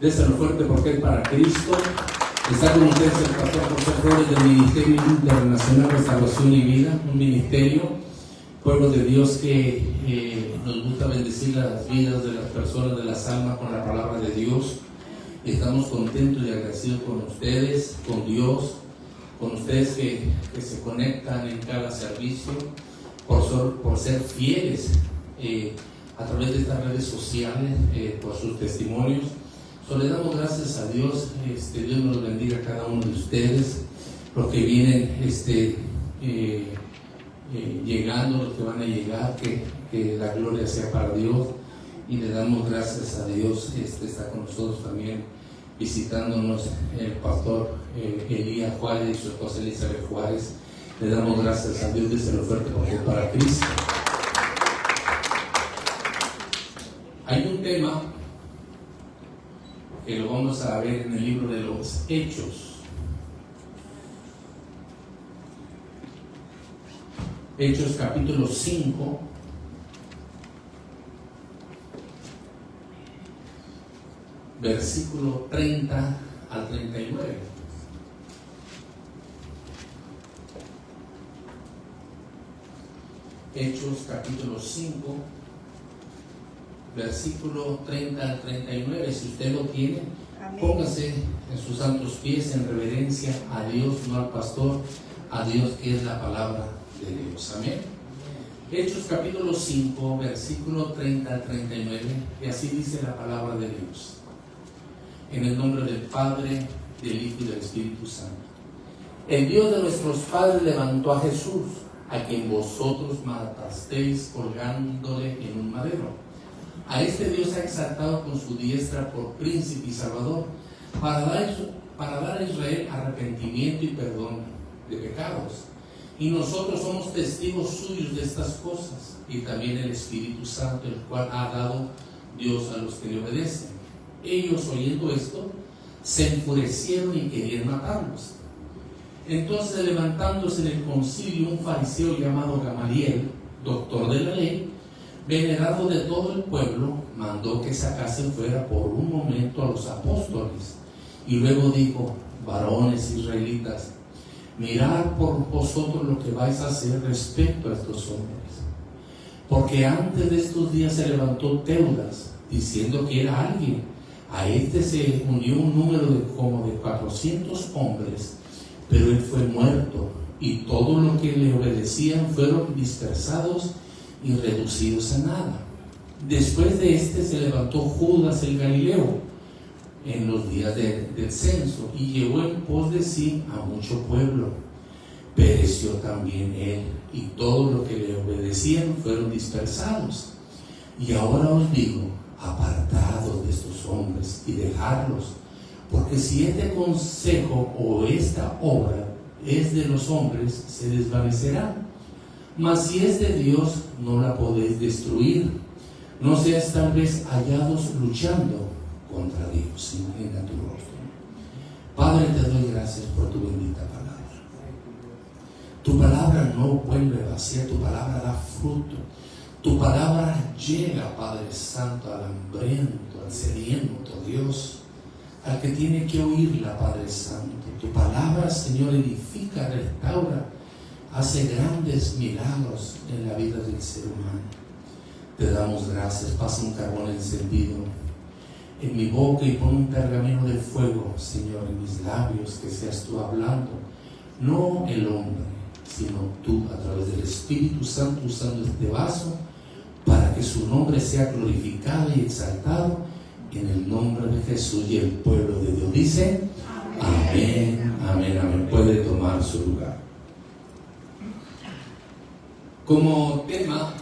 Déselo fuerte porque es para Cristo. Está con ustedes el pastor José Flores del Ministerio Internacional Restauración y Vida, un ministerio, pueblo de Dios que nos gusta bendecir las vidas de las personas, de las almas con la palabra de Dios. Estamos contentos y agradecidos con ustedes, con Dios, con ustedes que se conectan en cada servicio, por ser fieles a través de estas redes sociales, por sus testimonios. Le damos gracias a Dios. Dios nos bendiga a cada uno de ustedes, los que vienen llegando, los que van a llegar, que la gloria sea para Dios, y le damos gracias a Dios. Está con nosotros también visitándonos el pastor Elías Juárez y su esposa Elizabeth Juárez. Le damos gracias a Dios desde lo fuerte porque es para Cristo. Hay un tema que lo vamos a ver en el libro de los Hechos. Hechos capítulo 5. Versículo 30 al 39. Hechos capítulo 5. Versículo 30 al 39, si usted lo tiene, amén. Póngase en sus santos pies en reverencia a Dios, no al pastor, a Dios que es la palabra de Dios. Amén. Hechos capítulo 5, versículo 30 al 39, y así dice la palabra de Dios. En el nombre del Padre, del Hijo y del Espíritu Santo. El Dios de nuestros padres levantó a Jesús, a quien vosotros matasteis colgándole en un madero. A este Dios ha exaltado con su diestra por príncipe y salvador, para dar a Israel arrepentimiento y perdón de pecados. Y nosotros somos testigos suyos de estas cosas, y también el Espíritu Santo, el cual ha dado Dios a los que le obedecen. Ellos, oyendo esto, se enfurecieron y querían matarlos. Entonces, levantándose en el concilio un fariseo llamado Gamaliel, doctor de la ley, venerado de todo el pueblo, mandó que sacasen fuera por un momento a los apóstoles, y luego dijo: varones israelitas, mirad por vosotros lo que vais a hacer respecto a estos hombres, porque antes de estos días se levantó Teudas, diciendo que era alguien. A este se unió un número de como de 400 hombres, pero él fue muerto, y todos los que le obedecían fueron dispersados y reducidos a nada. Después de este se levantó Judas el Galileo en los días del censo, y llevó en pos de sí a mucho pueblo. Pereció también él, y todos los que le obedecían fueron dispersados. Y ahora os digo: apartados de estos hombres y dejadlos, porque si este consejo o esta obra es de los hombres, se desvanecerá. Mas si es de Dios, no la podéis destruir. No seas tal vez hallados luchando contra Dios. Inclina tu rostro. Padre, te doy gracias por tu bendita palabra. Tu palabra no vuelve vacía, tu palabra da fruto. Tu palabra llega, Padre Santo, al hambriento, al sediento, Dios, al que tiene que oírla, Padre Santo. Tu palabra, Señor, edifica, restaura, hace grandes milagros en la vida del ser humano. Te damos gracias. Pasa un carbón encendido en mi boca y pon un pergamino de fuego, Señor, en mis labios, que seas tú hablando, no el hombre, sino tú a través del Espíritu Santo, usando este vaso para que su nombre sea glorificado y exaltado, en el nombre de Jesús. Y el pueblo de Dios dice: amén, amén, amén. Puede tomar su lugar. Como tema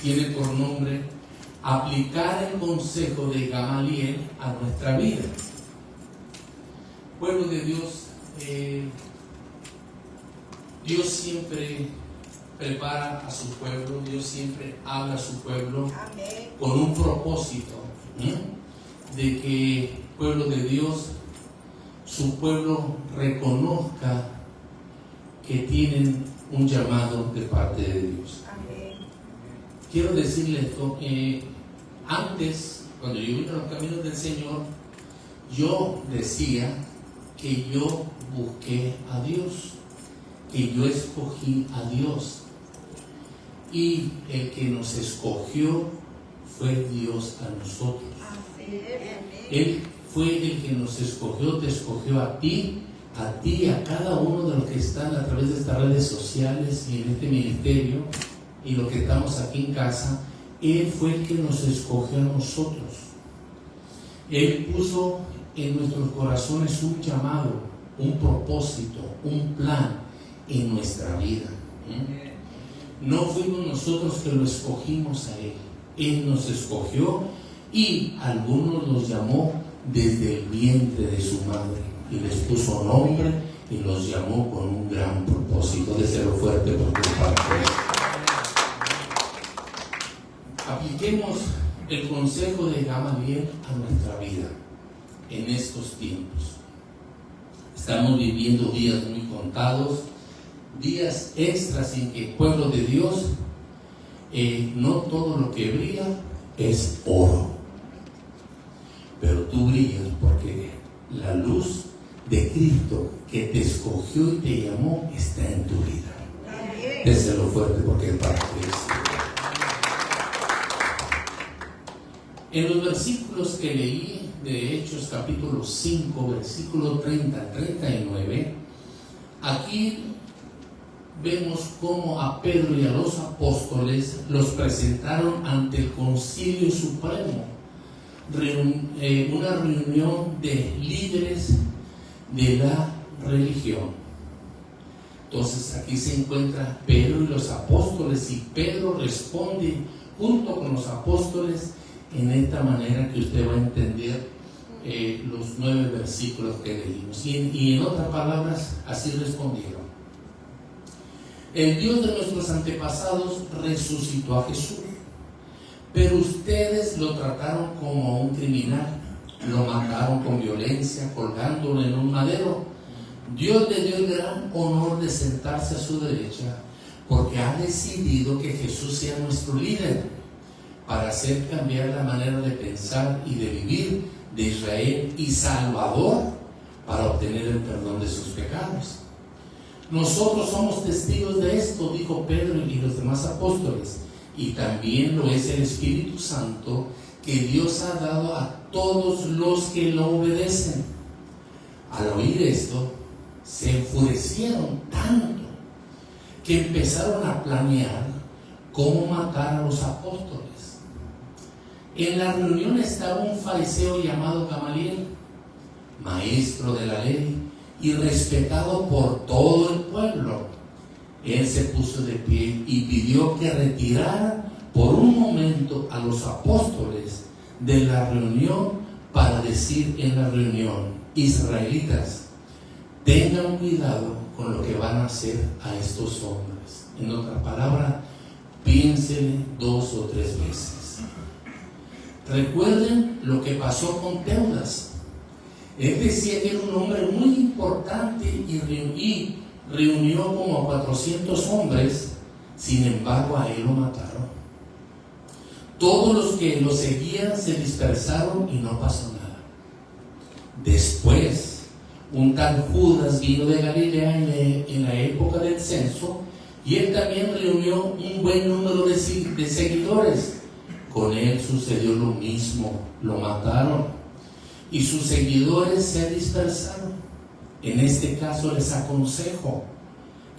tiene por nombre aplicar el consejo de Gamaliel a nuestra vida. Pueblo de Dios, Dios siempre prepara a su pueblo, Dios siempre habla a su pueblo. Amén. Con un propósito, de que, pueblo de Dios, su pueblo reconozca que tienen un llamado de parte de Dios. Amén. Quiero decirle esto: antes, cuando yo vine a los caminos del Señor, Yo decía que yo busqué a Dios, que yo escogí a Dios, y el que nos escogió fue Dios a nosotros. Él fue el que nos escogió, te escogió a ti, a cada uno de los que están a través de estas redes sociales y en este ministerio y los que estamos aquí en casa. Él fue el que nos escogió a nosotros. Él puso en nuestros corazones un llamado, un propósito, un plan en nuestra vida. No fuimos nosotros que lo escogimos a Él. Él nos escogió y algunos los llamó desde el vientre de su madre y les puso nombre y los llamó con un gran propósito. Déselo fuerte porque es parte de eso. Apliquemos el consejo de Gamaliel a nuestra vida en estos tiempos. Estamos viviendo días muy contados, días extras en que el pueblo de Dios, no todo lo que brilla es oro, pero tú brillas porque la luz de Cristo que te escogió y te llamó está en tu vida. Déselo fuerte porque es parte de eso. En los versículos que leí de Hechos capítulo 5, versículo 30 al 39, aquí vemos cómo a Pedro y a los apóstoles los presentaron ante el Concilio Supremo, una reunión de líderes de la religión. Entonces aquí se encuentra Pedro y los apóstoles, y Pedro responde junto con los apóstoles en esta manera que usted va a entender los 9 versículos que leímos. Y en otras palabras, así respondieron: el Dios de nuestros antepasados resucitó a Jesús, pero ustedes lo trataron como un criminal, lo mataron con violencia, colgándolo en un madero. Dios le dio el gran honor de sentarse a su derecha, porque ha decidido que Jesús sea nuestro líder, para hacer cambiar la manera de pensar y de vivir de Israel, y Salvador para obtener el perdón de sus pecados. Nosotros somos testigos de esto, dijo Pedro y los demás apóstoles, y también lo es el Espíritu Santo que Dios ha dado a todos los que lo obedecen. Al oír esto, se enfurecieron tanto que empezaron a planear cómo matar a los apóstoles. En la reunión estaba un fariseo llamado Gamaliel, maestro de la ley y respetado por todo el pueblo. Él se puso de pie y pidió que retiraran por un momento a los apóstoles de la reunión para decir en la reunión: israelitas, tengan cuidado con lo que van a hacer a estos hombres. En otras palabras, piénsenle 2 o 3 veces. Recuerden lo que pasó con Teudas. Él decía que era un hombre muy importante y reunió como a 400 hombres. Sin embargo, a él lo mataron. Todos los que lo seguían se dispersaron y no pasó nada. Después, un tal Judas vino de Galilea en la época del censo, y él también reunió un buen número de seguidores. Con él sucedió lo mismo, lo mataron y sus seguidores se dispersaron. En este caso les aconsejo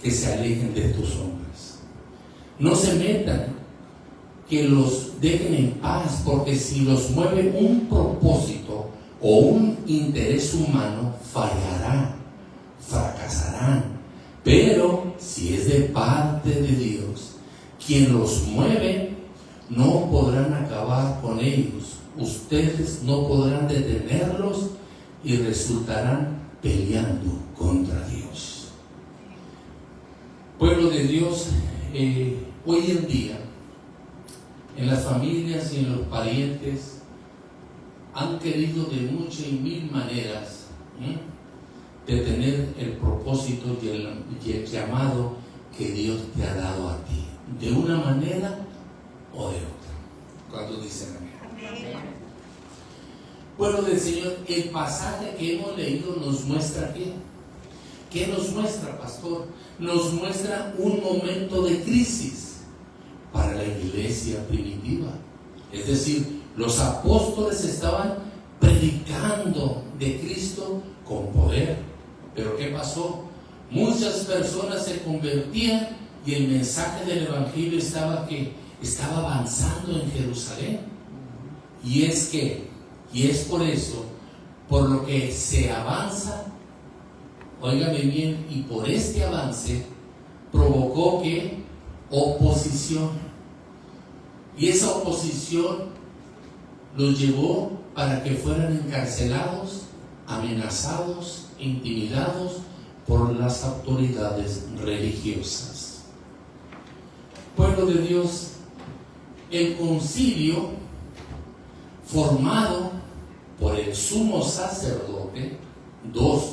que se alejen de estos hombres. No se metan, que los dejen en paz, porque si los mueve un propósito o un interés humano, fallarán, fracasarán. Pero si es de parte de Dios quien los mueve, no podrán acabar con ellos. Ustedes no podrán detenerlos y resultarán peleando contra Dios. Pueblo de Dios, hoy en día, en las familias y en los parientes, han querido de muchas y mil maneras detener el propósito y el llamado que Dios te ha dado a ti, de una manera o de otra. ¿Cuántos dicen amén? Pueblo del Señor, el pasaje que hemos leído nos muestra ¿qué? ¿Qué nos muestra, pastor? Nos muestra un momento de crisis para la iglesia primitiva. Es decir, los apóstoles estaban predicando de Cristo con poder. Pero ¿qué pasó? Muchas personas se convertían y el mensaje del Evangelio estaba avanzando en Jerusalén. Y es por eso, por lo que se avanza, óigame bien, y por este avance provocó que oposición. Y esa oposición los llevó para que fueran encarcelados, amenazados, intimidados por las autoridades religiosas. Pueblo de Dios, el concilio formado por el sumo sacerdote, 2,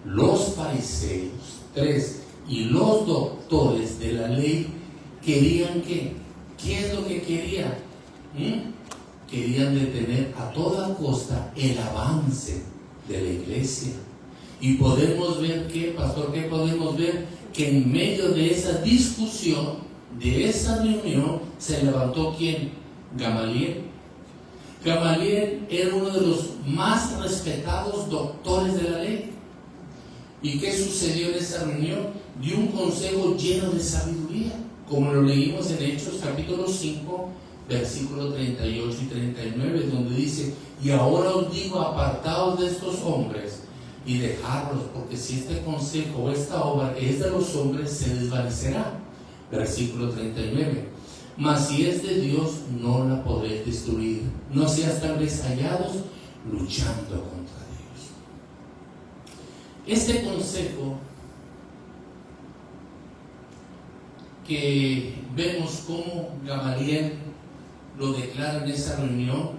los fariseos, 3, y los doctores de la ley querían ¿qué es lo que querían? Querían detener a toda costa el avance de la iglesia. Y podemos ver ¿qué podemos ver? Que en medio de esa discusión, de esa reunión, se levantó ¿quién? Gamaliel. Gamaliel era uno de los más respetados doctores de la ley. ¿Y qué sucedió en esa reunión? Dio un consejo lleno de sabiduría, como lo leímos en Hechos capítulo 5, versículos 38 y 39, donde dice: y ahora os digo, apartaos de estos hombres y dejadlos, porque si este consejo o esta obra es de los hombres, se desvanecerá. Versículo 39. Mas si es de Dios, no la podréis destruir. No seas tal vez hallados luchando contra Dios. Este consejo que vemos como Gamaliel lo declara en esa reunión,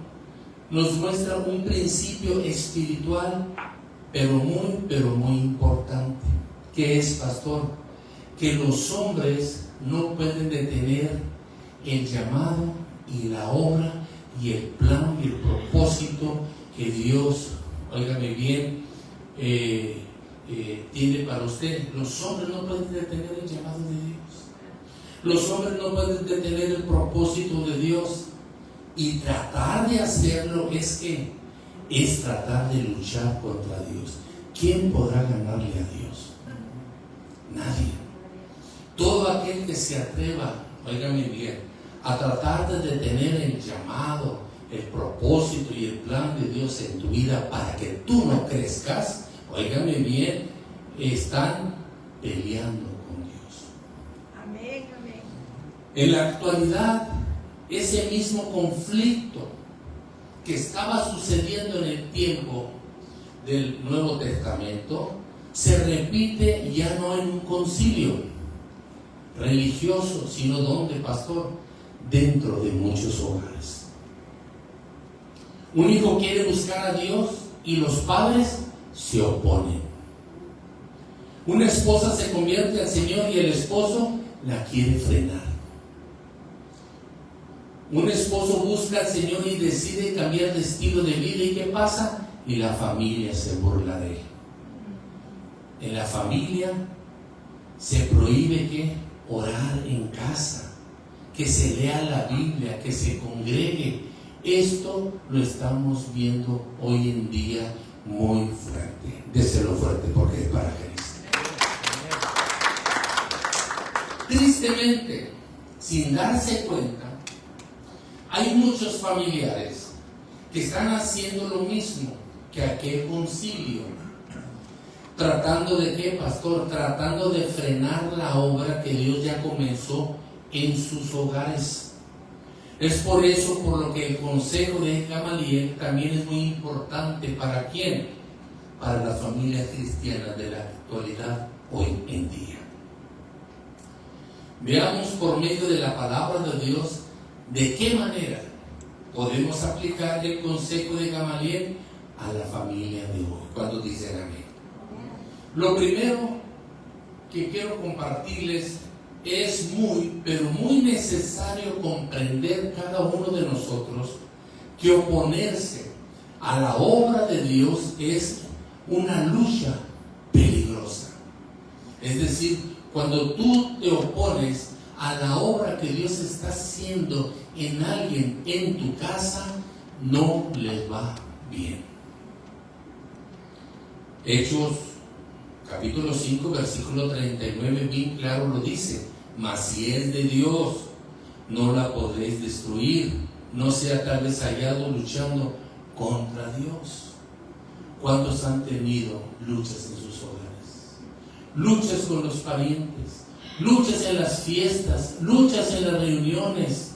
nos muestra un principio espiritual, pero muy importante. ¿Qué es, pastor? Que los hombres no pueden detener el llamado y la obra y el plan y el propósito que Dios, óigame bien, tiene para usted. Los hombres no pueden detener el llamado de Dios. Los hombres no pueden detener el propósito de Dios. Y tratar de hacerlo es tratar de luchar contra Dios. ¿Quién podrá ganarle a Dios? Nadie. Todo aquel que se atreva, óigame bien, a tratar de detener el llamado, el propósito y el plan de Dios en tu vida para que tú no crezcas, óigame bien, están peleando con Dios. Amén, amén. En la actualidad, ese mismo conflicto que estaba sucediendo en el tiempo del Nuevo Testamento se repite ya no en un concilio religioso, sino ¿dónde, pastor? Dentro de muchos hogares. Un hijo quiere buscar a Dios y los padres se oponen. Una esposa se convierte al Señor y el esposo la quiere frenar. Un esposo busca al Señor y decide cambiar de estilo de vida. ¿Y qué pasa? Y la familia se burla de él. En la familia se prohíbe ¿qué? Orar en casa, que se lea la Biblia, que se congregue. Esto lo estamos viendo hoy en día muy fuerte. Déselo fuerte porque es para Cristo. Tristemente, sin darse cuenta, hay muchos familiares que están haciendo lo mismo que aquel concilio, tratando de ¿qué, pastor? Tratando de frenar la obra que Dios ya comenzó en sus hogares. Es por eso por lo que el consejo de Gamaliel también es muy importante. ¿Para quién? Para las familias cristianas de la actualidad hoy en día. Veamos por medio de la palabra de Dios de qué manera podemos aplicar el consejo de Gamaliel a la familia de hoy. ¿Cuántos dicen amén? Lo primero que quiero compartirles es pero muy necesario comprender cada uno de nosotros que oponerse a la obra de Dios es una lucha peligrosa. Es decir, cuando tú te opones a la obra que Dios está haciendo en alguien en tu casa, no les va bien. Hechos capítulo 5 versículo 39 bien claro lo dice: mas si es de Dios, no la podréis destruir, no sea tal vez hallado luchando contra Dios. ¿Cuántos han tenido luchas en sus hogares? Luchas con los parientes, luchas en las fiestas, luchas en las reuniones.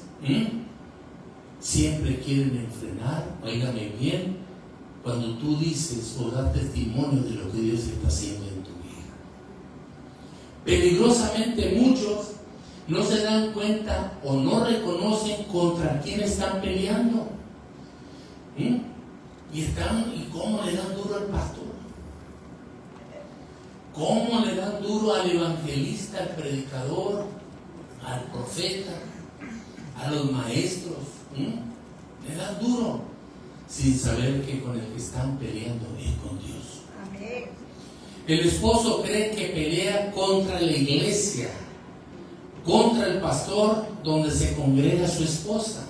Siempre quieren enfrenar, óigame bien, cuando tú dices o das testimonio de lo que Dios está haciendo en tu vida. Peligrosamente muchos no se dan cuenta o no reconocen contra quién están peleando. Y cómo le dan duro al pastor, cómo le dan duro al evangelista, al predicador, al profeta, a los maestros. Le dan duro sin saber que con el que están peleando es con Dios. Amén. El esposo cree que pelea contra la iglesia, contra el pastor donde se congrega su esposa.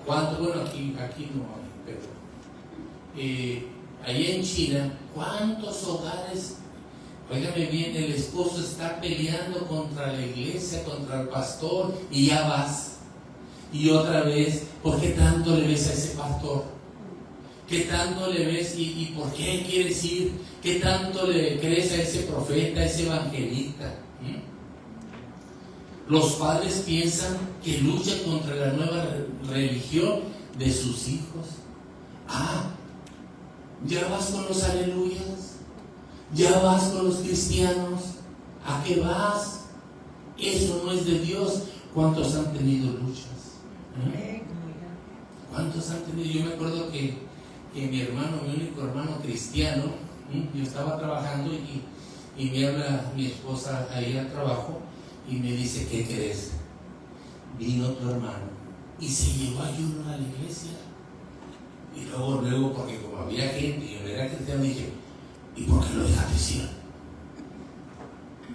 ¿Cuánto? Bueno, aquí no hay, pero ahí en China, ¿cuántos hogares, óigame bien, el esposo está peleando contra la iglesia, contra el pastor, y ya vas? Y otra vez, ¿por qué tanto le ves a ese pastor? ¿Qué tanto le ves y por qué quieres ir? ¿Qué tanto le crees a ese profeta, a ese evangelista? Los padres piensan que luchan contra la nueva religión de sus hijos. ¿Ya vas con los aleluyas? ¿Ya vas con los cristianos? ¿A qué vas? Eso no es de Dios. ¿Cuántos han tenido luchas? ¿Cuántos han tenido? Yo me acuerdo que mi hermano, mi único hermano cristiano, yo estaba trabajando y me habla mi esposa ahí al trabajo y me dice: ¿qué crees? Vino tu hermano y se llevó ayuno a la iglesia. Y luego, porque como había gente y yo no era cristiano, dije: ¿y por qué lo dejaste ir?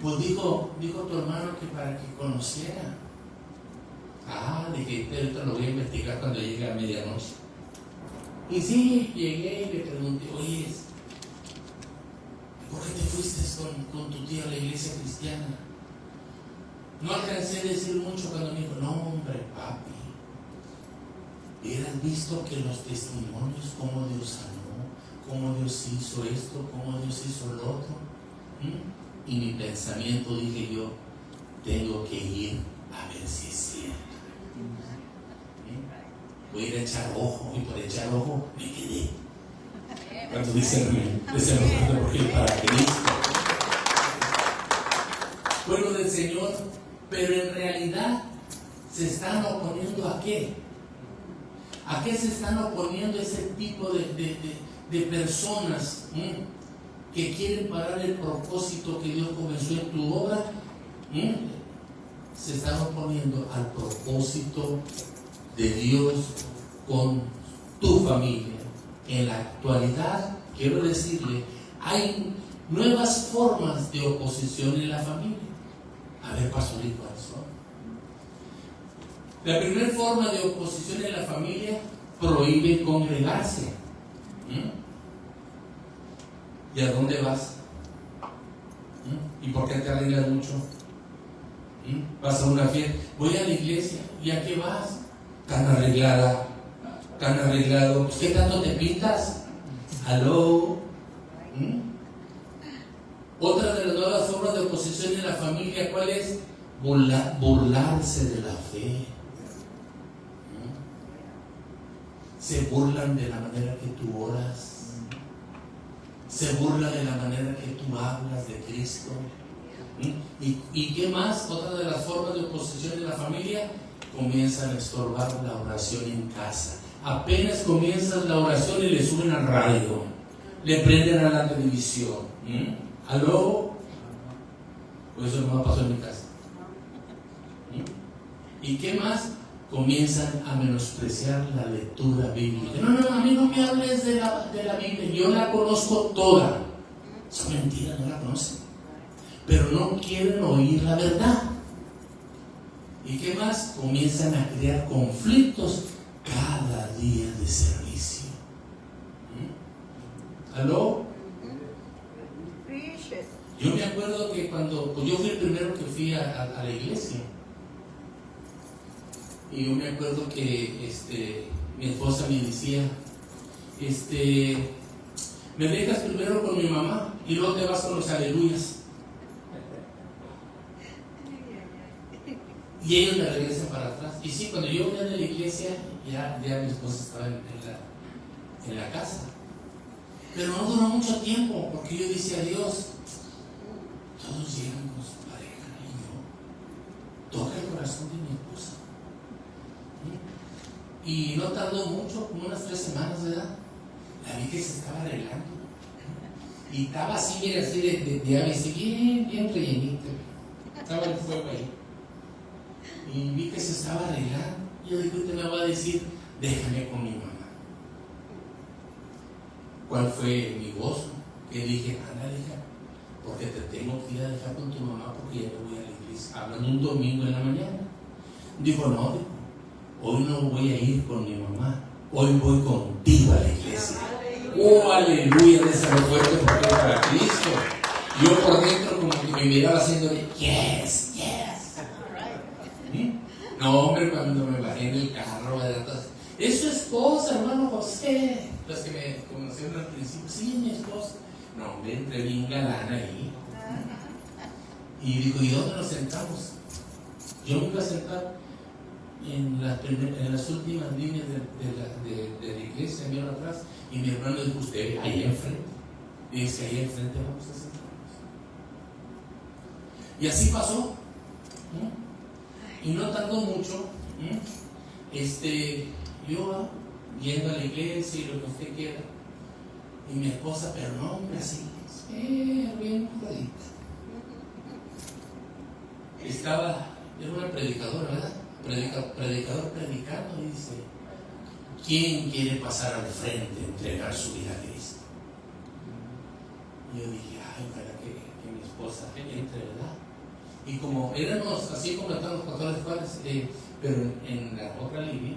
Pues dijo tu hermano que para que conociera. Dije, esto lo voy a investigar cuando llegue a medianoche. Y sí, llegué y le pregunté: oye, ¿por qué te fuiste con tu tía a la iglesia cristiana? No alcancé a decir mucho cuando me dijo: no, hombre, papi, hubieras visto que los testimonios, cómo Dios sanó, cómo Dios hizo esto, cómo Dios hizo lo otro. Y mi pensamiento, dije yo, tengo que ir a ver si es cierto. Voy a ir a echar ojo, y por echar ojo me quedé. Cuando dicen porque para Cristo. Pueblo del Señor, pero en realidad se están oponiendo ¿a qué? ¿A qué se están oponiendo ese tipo de personas que quieren parar el propósito que Dios comenzó en tu obra? Se están oponiendo al propósito de Dios con tu familia. En la actualidad, quiero decirle, hay nuevas formas de oposición en la familia. A ver, pastorito, eso. La primera forma de oposición en la familia prohíbe congregarse. ¿Y a dónde vas? ¿Y por qué te arreglas mucho? Vas a una fiesta, voy a la iglesia. ¿Y a qué vas? Tan arreglada, tan arreglado. ¿Qué tanto te pintas? ¿Aló? Otra de las nuevas formas de oposición en la familia, ¿cuál es? Burlarse de la fe. Se burlan de la manera que tú oras, se burlan de la manera que tú hablas de Cristo. ¿Y qué más? Otra de las formas de oposición en la familia, comienzan a estorbar la oración en casa. Apenas comienzas la oración y le suben al radio, le prenden a la televisión. ¿Aló? Pues eso no me pasó en mi casa. ¿Y qué más? comienzan a menospreciar la lectura bíblica. No, a mí no me hables de la Biblia, yo la conozco toda. Eso es mentira, no la conocen. Pero no quieren oír la verdad. ¿Y qué más? Comienzan a crear conflictos cada día de servicio. ¿Aló? Yo me acuerdo que cuando yo fui el primero que fui a la iglesia, y yo me acuerdo que mi esposa me decía, me dejas primero con mi mamá y luego te vas con los aleluyas. Y ellos me regresan para atrás. Y sí, cuando yo venía de la iglesia, ya mi esposa estaba en la casa. Pero no duró mucho tiempo, porque yo decía a Dios, todos llegan con su pareja y yo toca el corazón de mi esposa. Y no tardó mucho, como unas 3 semanas, ¿verdad? La vi que se estaba arreglando. Y estaba así, mira, así de ABC, bien rellenito. Estaba el fuego ahí. Y vi que se estaba arreglando. Yo dije, usted me va a decir, déjame con mi mamá. ¿Cuál fue mi gozo? Que dije, anda, hija, porque te tengo que ir a dejar con tu mamá porque ya me voy a la iglesia. Hablando un domingo en la mañana. Dijo, no, hoy no voy a ir con mi mamá, hoy voy contigo a la iglesia. Oh, aleluya, esa fuerte porque es para Cristo. Yo por dentro como que me miraba haciéndole, yes. No, hombre, cuando me bajé en el carro, ¿verdad? Es su esposa, hermano José. Los que me conocieron al principio, sí, mi esposa. No, hombre, entré bien galana ahí. Y digo, ¿y dónde nos sentamos? Yo me iba a sentar en las últimas líneas de la iglesia, miro atrás, y mi hermano dijo, usted, ahí enfrente. Y dice, ahí enfrente vamos a sentarnos. Y así pasó. Y no tardó mucho. Yo yendo a la iglesia y lo que usted quiera. Y mi esposa, pero no, hombre, así, bien cuidadita. Era una predicadora, ¿verdad? Predicador predicando y dice, ¿quién quiere pasar al frente a entregar su vida a Cristo? Y yo dije, ay, para que mi esposa entre, ¿verdad? Y como éramos así como están los pastores cuales, pero en la otra línea,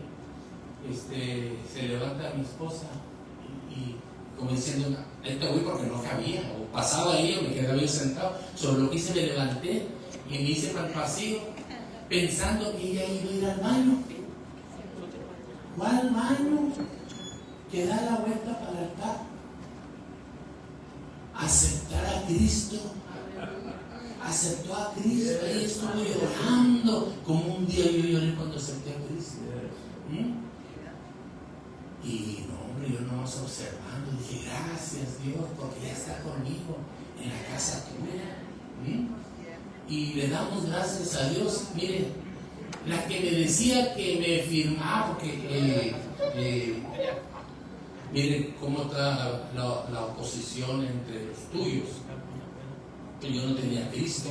se levanta mi esposa y como diciendo, ahorita voy porque no cabía, o pasaba ahí o me quedaba yo sentado. Sobre lo que hice, me levanté y me hice para el pasillo pensando que ella iba a ir al baño. ¿Cuál baño? Que da la vuelta para el altar. Aceptar a Cristo. Aceptó a Cristo. Ahí estuvo llorando como un día yo lloré cuando acepté a Cristo. Y no, hombre, yo no vas observando. Dije, gracias Dios, porque ya está conmigo en la casa tuya. Y le damos gracias a Dios. Mire, la que me decía que me firmaba, porque mire cómo está la oposición entre los tuyos. Que yo no tenía a Cristo.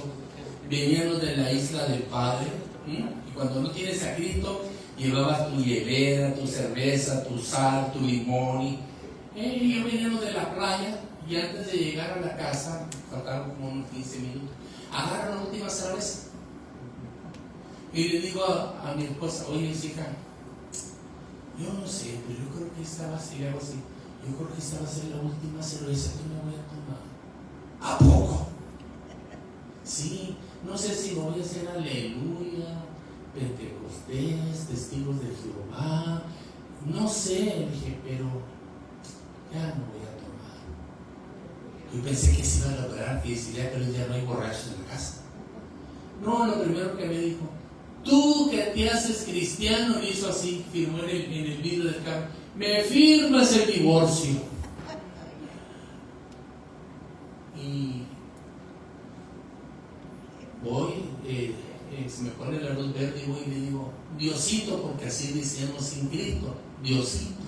Veníamos de la isla del Padre. Y cuando no tienes a Cristo, llevabas tu hielera, tu cerveza, tu sal, tu limón. Y yo veníamos de la playa. Y antes de llegar a la casa, faltaron como unos 15 minutos. Agarro la última cerveza y le digo a mi esposa, oye, hija, yo no sé, pero yo creo que esta va a ser algo así. Yo creo que esta va a ser la última cerveza que me voy a tomar. ¿A poco? Sí, no sé si voy a hacer aleluya, Pentecostés, testigos de Jehová, no sé, dije, pero ya no voy a tomar. Yo pensé que se iba a lograr, que decía, pero ya no hay borrachos en la casa. No, lo primero que me dijo, tú que te haces cristiano, hizo así, firmó en el vidrio del carro, me firmas el divorcio. Y voy, se me pone la luz verde y voy y le digo, Diosito, porque así decíamos sin Cristo, Diosito.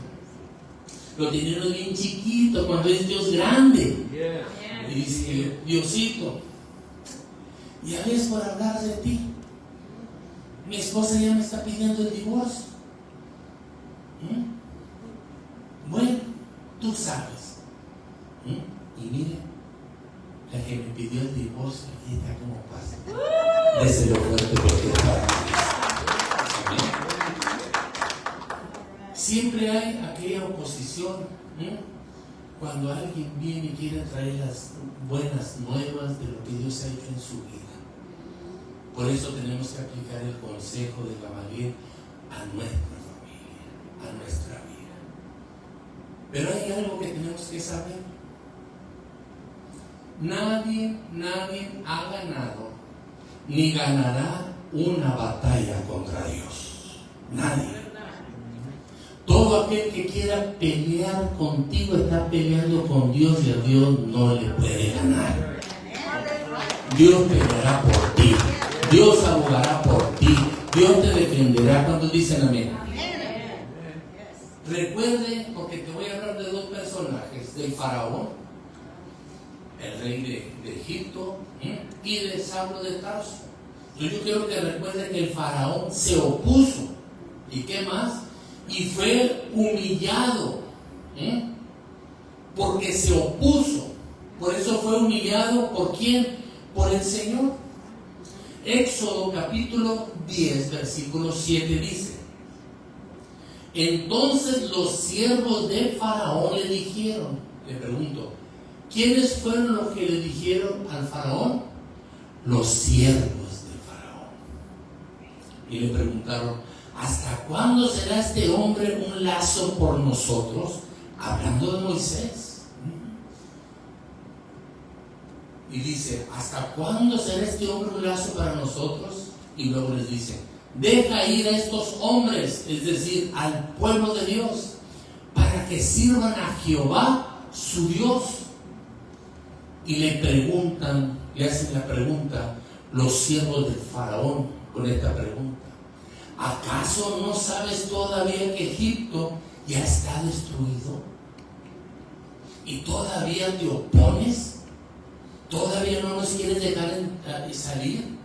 Lo teníamos bien chiquito cuando es Dios grande. Y dice, Diosito, ya ves por hablar de ti. mi esposa ya me está pidiendo el divorcio. Bueno, tú sabes. Y mire, la que me pidió el divorcio, aquí está como pasa. Déselo fuerte porque es para Cristo. Siempre hay aquella oposición. Cuando alguien viene y quiere traer las buenas nuevas de lo que Dios ha hecho en su vida. Por eso tenemos que aplicar el consejo de Gamaliel a nuestra familia, a nuestra vida. Pero hay algo que tenemos que saber. Nadie ha ganado ni ganará una batalla contra Dios. Nadie. Todo aquel que quiera pelear contigo está peleando con Dios y a Dios no le puede ganar. Dios peleará por ti. Dios abogará por ti. Dios te defenderá. ¿Cuántos dicen amén? Recuerde, porque te voy a hablar de dos personajes, del faraón, el rey de Egipto, y de Saulo de Tarso. Yo quiero que recuerde que el faraón se opuso. ¿Y qué más? Y fue humillado, porque se opuso. Por eso fue humillado. ¿Por quién? Por el Señor. Éxodo capítulo 10 versículo 7 dice: entonces los siervos de Faraón le dijeron, le pregunto, ¿quiénes fueron los que le dijeron al Faraón? Los siervos del Faraón. Y le preguntaron: ¿hasta cuándo será este hombre un lazo por nosotros? Hablando de Moisés. Y dice: ¿hasta cuándo será este hombre un lazo para nosotros? Y luego les dice: deja ir a estos hombres, es decir, al pueblo de Dios, para que sirvan a Jehová su Dios. Y le preguntan, le hacen la pregunta los siervos del Faraón con esta pregunta: ¿acaso no sabes todavía que Egipto ya está destruido? ¿Y todavía te opones? ¿Todavía no nos quieres dejar salir?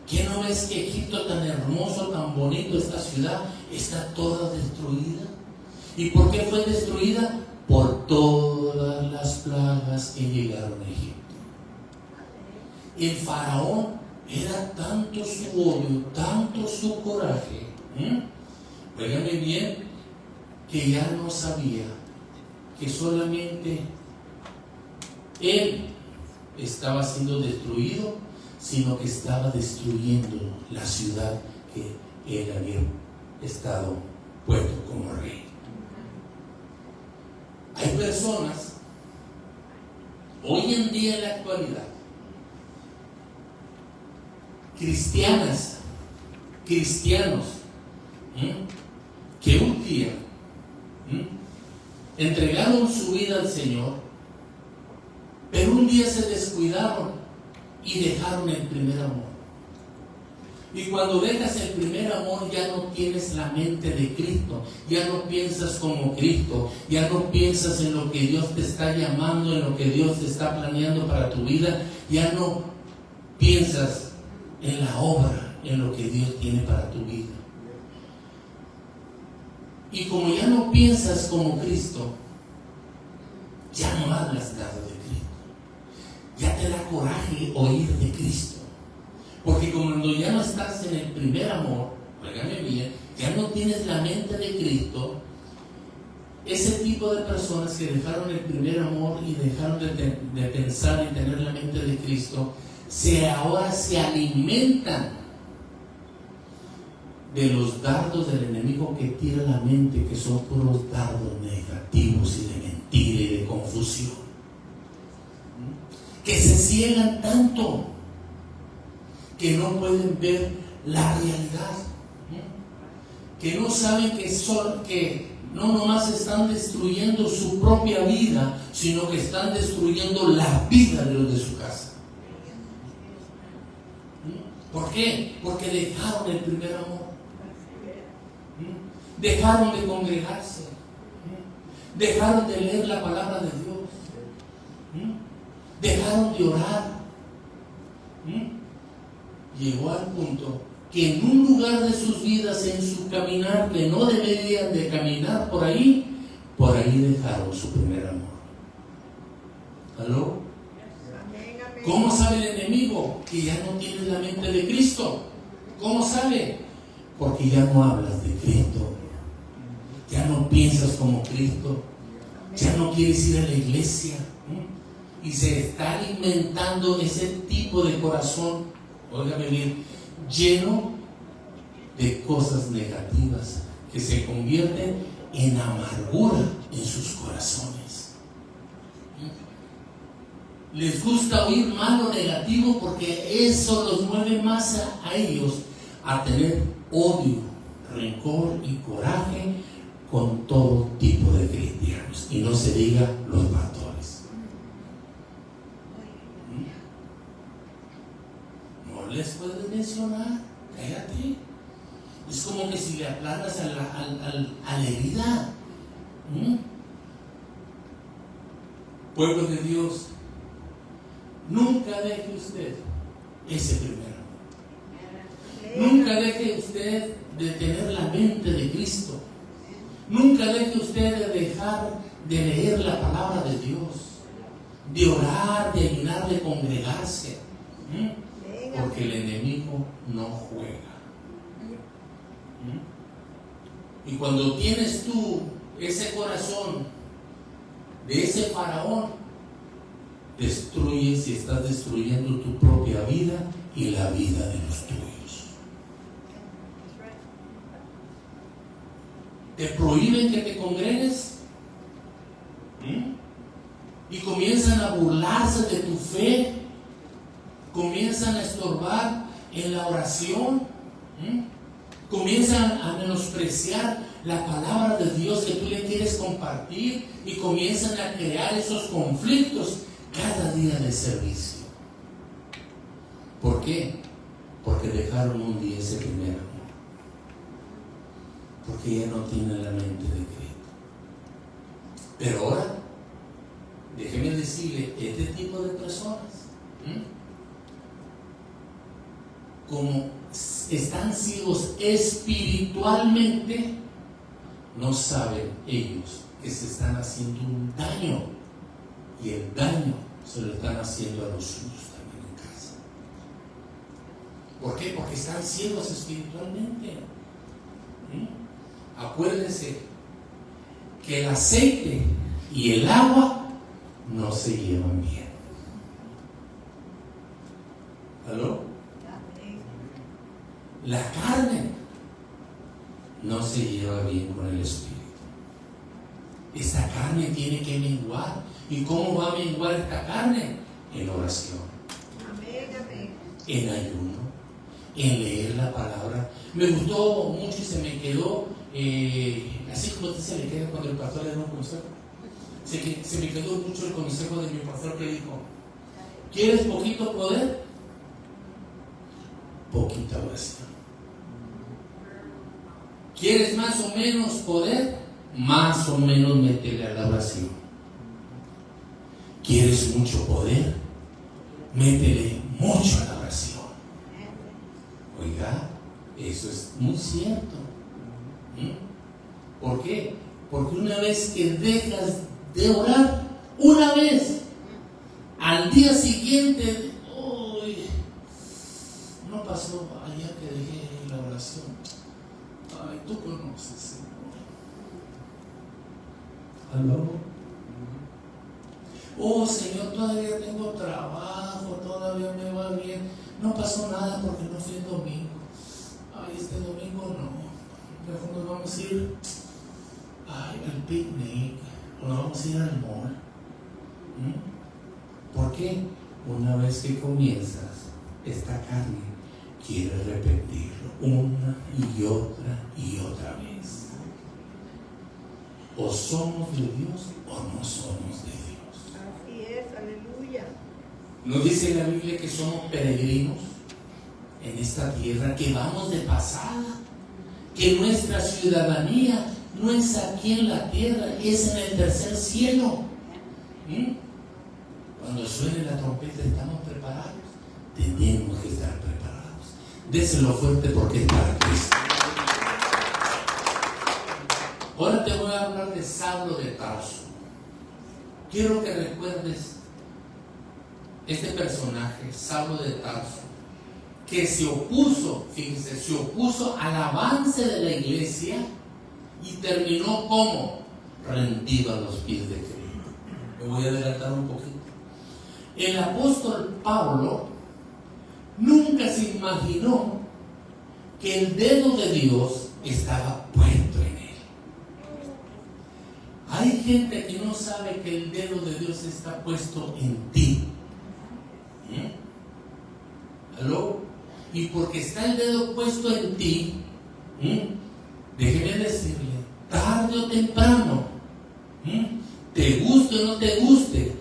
¿Qué no ves que Egipto, tan hermoso, tan bonito, esta ciudad, está toda destruida? ¿Y por qué fue destruida? Por todas las plagas que llegaron a Egipto. El faraón era tanto su odio, tanto su coraje, óigame bien, que ya no sabía que solamente él estaba siendo destruido, sino que estaba destruyendo la ciudad que él había estado puesto como rey. Hay personas hoy en día, en la actualidad, cristianos, que un día entregaron su vida al Señor, pero un día se descuidaron y dejaron el primer amor. Y cuando dejas el primer amor, ya no tienes la mente de Cristo, ya no piensas como Cristo, ya no piensas en lo que Dios te está llamando, en lo que Dios te está planeando para tu vida, ya no piensas en la obra, en lo que Dios tiene para tu vida. Y como ya no piensas como Cristo, ya no hablas nada de Cristo. Ya te da coraje oír de Cristo. Porque cuando ya no estás en el primer amor, óigame bien, ya no tienes la mente de Cristo, ese tipo de personas que dejaron el primer amor y dejaron de pensar y tener la mente de Cristo, ahora se alimentan de los dardos del enemigo que tira la mente, que son puros dardos negativos y de mentira y de confusión, que se ciegan tanto que no pueden ver la realidad, que no saben que no nomás están destruyendo su propia vida, sino que están destruyendo la vida de los de su casa. ¿Por qué? Porque dejaron el primer amor, dejaron de congregarse, dejaron de leer la palabra de Dios, dejaron de orar. Llegó al punto que en un lugar de sus vidas, en su caminar, que no deberían de caminar por ahí dejaron su primer amor. ¿Aló? ¿Cómo sabe el enemigo que ya no tienes la mente de Cristo? ¿Cómo sabe? Porque ya no hablas de Cristo, ya no piensas como Cristo, ya no quieres ir a la iglesia, y se está alimentando ese tipo de corazón, óigame bien, lleno de cosas negativas que se convierten en amargura en sus corazones. Les gusta oír malo negativo porque eso los mueve más a ellos a tener odio, rencor y coraje con todo tipo de cristianos, y no se diga los pastores. No les puedes mencionar, cállate. Es como que si le aplanas a la herida. Pueblo de Dios, nunca deje usted ese primer amor. Nunca deje usted de tener la mente de Cristo. Nunca deje usted de dejar de leer la palabra de Dios, de orar, de ayunar, de congregarse. Porque el enemigo no juega. Y cuando tienes tú ese corazón de ese faraón, destruyes y estás destruyendo tu propia vida y la vida de los tuyos. Te prohíben que te congregues y comienzan a burlarse de tu fe, comienzan a estorbar en la oración, comienzan a menospreciar la palabra de Dios que tú le quieres compartir, y comienzan a crear esos conflictos cada día de servicio. ¿Por qué? Porque dejaron un día ese primer amor. Porque ya no tienen la mente de Cristo. Pero ahora, déjeme decirle, este tipo de personas, como están ciegos espiritualmente, no saben ellos que se están haciendo un daño, y el daño se lo están haciendo a los suyos también en casa. ¿Por qué? Porque están ciegos espiritualmente. Acuérdense que el aceite y el agua no se llevan bien. ¿Aló? La carne no se lleva bien con el espíritu. Esta carne tiene que menguar. ¿Y cómo va a menguar esta carne? En oración, en ayuno, en leer la palabra. Me gustó mucho y se me quedó, así como se le queda cuando el pastor le da un consejo. Se me quedó mucho el consejo de mi pastor, que dijo: ¿quieres poquito poder? Poquita oración. ¿Quieres más o menos poder? Más o menos métele a la oración. ¿Quieres mucho poder? Métele mucho a la oración. Oiga, eso es muy cierto. ¿Por qué? Porque una vez que dejas de orar, una vez, al día siguiente, no pasó allá que dejé la oración. Ay, tú conoces, Señor. ¿Aló? Oh, Señor, todavía tengo trabajo, todavía me va bien. No pasó nada porque no fui el domingo. Ay, este domingo no. Mejor nos vamos a ir al picnic, o nos vamos a ir al mall. ¿Por qué? Una vez que comienzas, esta carne quiere repetirlo una y otra vez. O somos de Dios o no somos de Dios. Así es, aleluya. ¿No dice la Biblia que somos peregrinos en esta tierra, que vamos de pasada, que nuestra ciudadanía no es aquí en la tierra, es en el tercer cielo? Cuando suene la trompeta, ¿estamos preparados? Tenemos que estar preparados. Déselo fuerte porque es para Cristo. Ahora te voy a hablar de Saulo de Tarso. Quiero que recuerdes este personaje, Saulo de Tarso, que se opuso, fíjense, se opuso al avance de la iglesia y terminó como rendido a los pies de Cristo. Me voy a adelantar un poquito. El apóstol Pablo nunca se imaginó que el dedo de Dios estaba puesto en él. Hay gente que no sabe que el dedo de Dios está puesto en ti. ¿Aló? Y porque está el dedo puesto en ti, déjeme decirle, tarde o temprano, te guste o no te guste,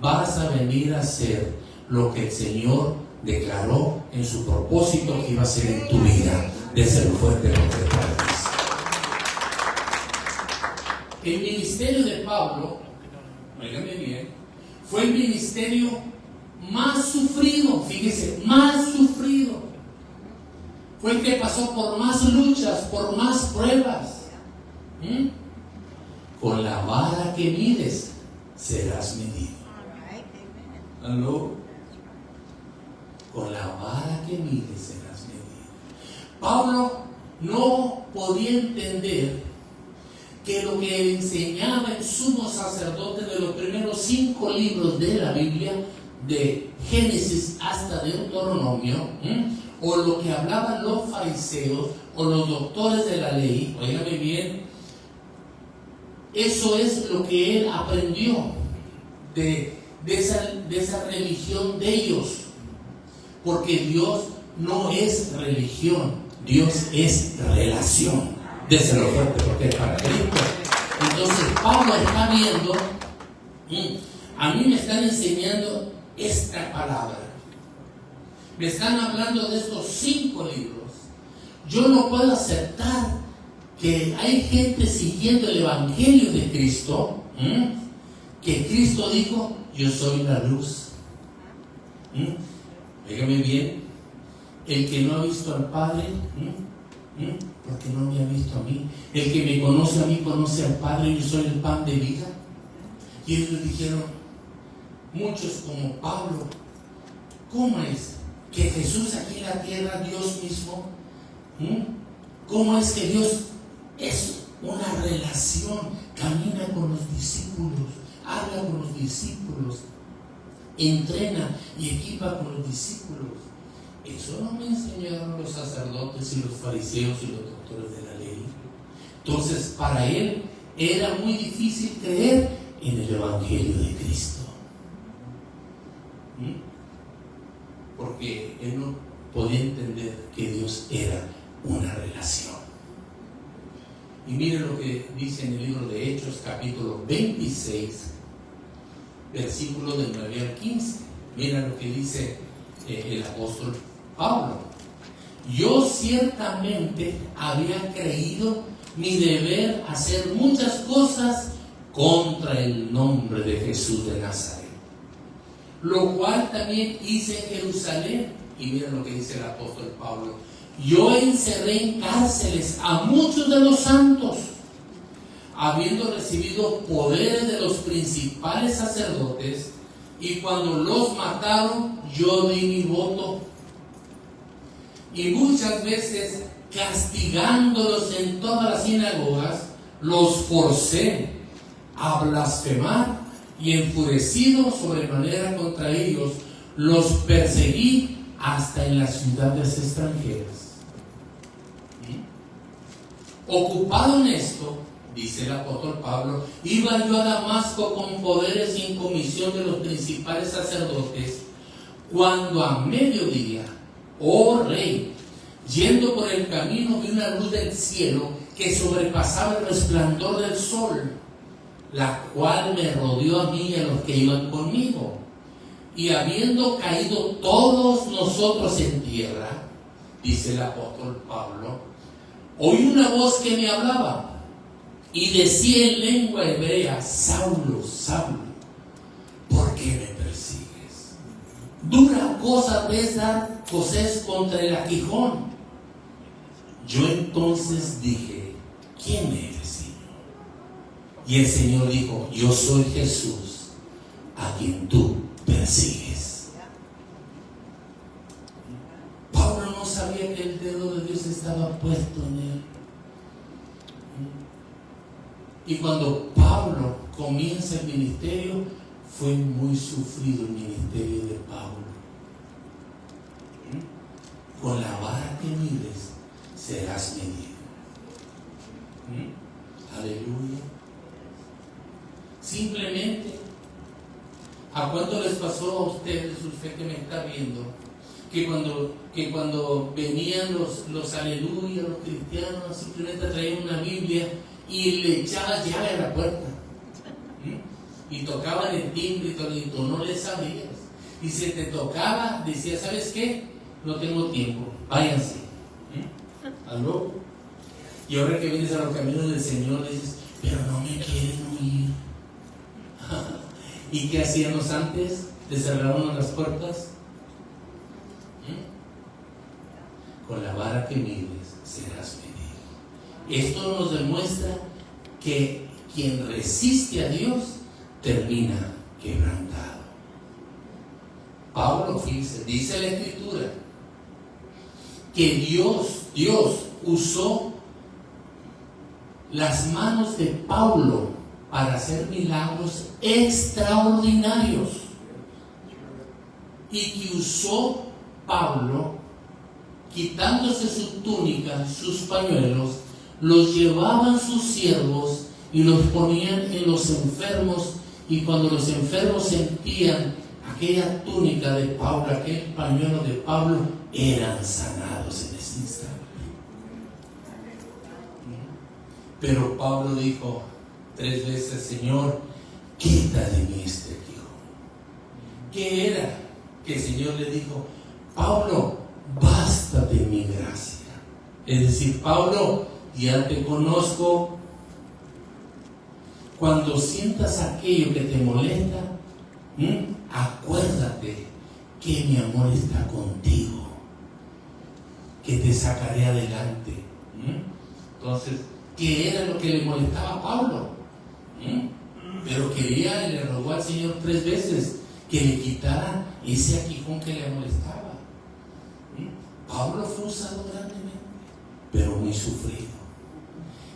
vas a venir a hacer lo que el Señor declaró en su propósito que iba a hacer en tu vida. Déselo fuerte porque es para Dios. El ministerio de Pablo, óigame bien, fue el ministerio más sufrido, fíjese, más sufrido. Fue el que pasó por más luchas, por más pruebas. Con la vara que mides, serás medido. ¿Aló? Con la vara que mides, serás medido. Pablo no podía entender que lo que enseñaba el sumo sacerdote de los primeros 5 libros de la Biblia, de Génesis hasta Deuteronomio, o lo que hablaban los fariseos o los doctores de la ley, óigame bien, eso es lo que él aprendió de esa religión de ellos, porque Dios no es religión, Dios es relación. Déselo fuerte porque es para Cristo. Entonces Pablo está viendo, a mí me están enseñando esta palabra, me están hablando de estos 5 libros. Yo no puedo aceptar que hay gente siguiendo el evangelio de Cristo, que Cristo dijo, yo soy la luz. Dígame bien, el que no ha visto al Padre, porque no me ha visto a mí. El que me conoce a mí conoce al Padre, yo soy el pan de vida. Y ellos dijeron, muchos como Pablo, ¿cómo es que Jesús aquí en la tierra, Dios mismo, cómo es que Dios es una relación, camina con los discípulos, habla con los discípulos, entrena y equipa con los discípulos? Eso no me enseñaron los sacerdotes y los fariseos y los doctores de la ley. Entonces, para él era muy difícil creer en el evangelio de Cristo, porque él no podía entender que Dios era una relación. Y mire lo que dice en el libro de Hechos, capítulo 26, versículo del 9 al 15. Mira lo que dice el apóstol Pablo. Yo ciertamente había creído mi deber hacer muchas cosas contra el nombre de Jesús de Nazaret, lo cual también hice en Jerusalén. Y mira lo que dice el apóstol Pablo: yo encerré en cárceles a muchos de los santos, habiendo recibido poderes de los principales sacerdotes, y cuando los mataron, yo di mi voto. Y muchas veces, castigándolos en todas las sinagogas, los forcé a blasfemar, y enfurecido sobremanera contra ellos, los perseguí hasta en las ciudades extranjeras. Ocupado en esto, dice el apóstol Pablo, iba yo a Damasco con poderes y en comisión de los principales sacerdotes, cuando a mediodía, oh rey, yendo por el camino, vi una luz del cielo que sobrepasaba el resplandor del sol, la cual me rodeó a mí y a los que iban conmigo. Y habiendo caído todos nosotros en tierra, dice el apóstol Pablo, oí una voz que me hablaba y decía en lengua hebrea: Saulo, Saulo, ¿por qué me persigues? dura cosa es dar cosés contra el aguijón. Yo entonces dije, ¿quién eres, Señor? Y el Señor dijo, yo soy Jesús, a quien tú persigues. Pablo no sabía que el dedo de Dios estaba puesto en él. Y cuando Pablo comienza el ministerio, fue muy sufrido el ministerio de Pablo. Con la vara que mides serás medido. Aleluya. Simplemente, ¿a cuánto les pasó a ustedes, usted que me está viendo, que cuando venían los aleluya, los cristianos, simplemente traían una Biblia y le echaban llave a la puerta? Y tocaban el timbre y tú no le sabías. Y si te tocaba, decía, ¿sabes qué? No tengo tiempo, váyanse. ¿Aló? Y ahora que vienes a los caminos del Señor, le dices, pero no me quieren oír. ¿Y qué hacíamos antes de cerrarnos las puertas? Con la vara que mides serás medido. Esto nos demuestra que quien resiste a Dios termina quebrantado. Pablo, fíjese, dice la Escritura que Dios usó las manos de Pablo para hacer milagros extraordinarios, y que usó Pablo, quitándose su túnica, sus pañuelos, los llevaban sus siervos y los ponían en los enfermos, y cuando los enfermos sentían aquella túnica de Pablo, aquel pañuelo de Pablo, eran sanados en ese instante. Pero Pablo dijo 3 veces, Señor, quita de mí este aguijón. ¿Qué era? Que el Señor le dijo, Pablo, bástate mi gracia. Es decir, Pablo, ya te conozco. Cuando sientas aquello que te molesta, acuérdate que mi amor está contigo, que te sacaré adelante. Entonces, ¿qué era lo que le molestaba a Pablo? Pero quería y le rogó al Señor 3 veces que le quitara ese aguijón que le molestaba. Pablo fue usado grandemente, pero muy sufrido.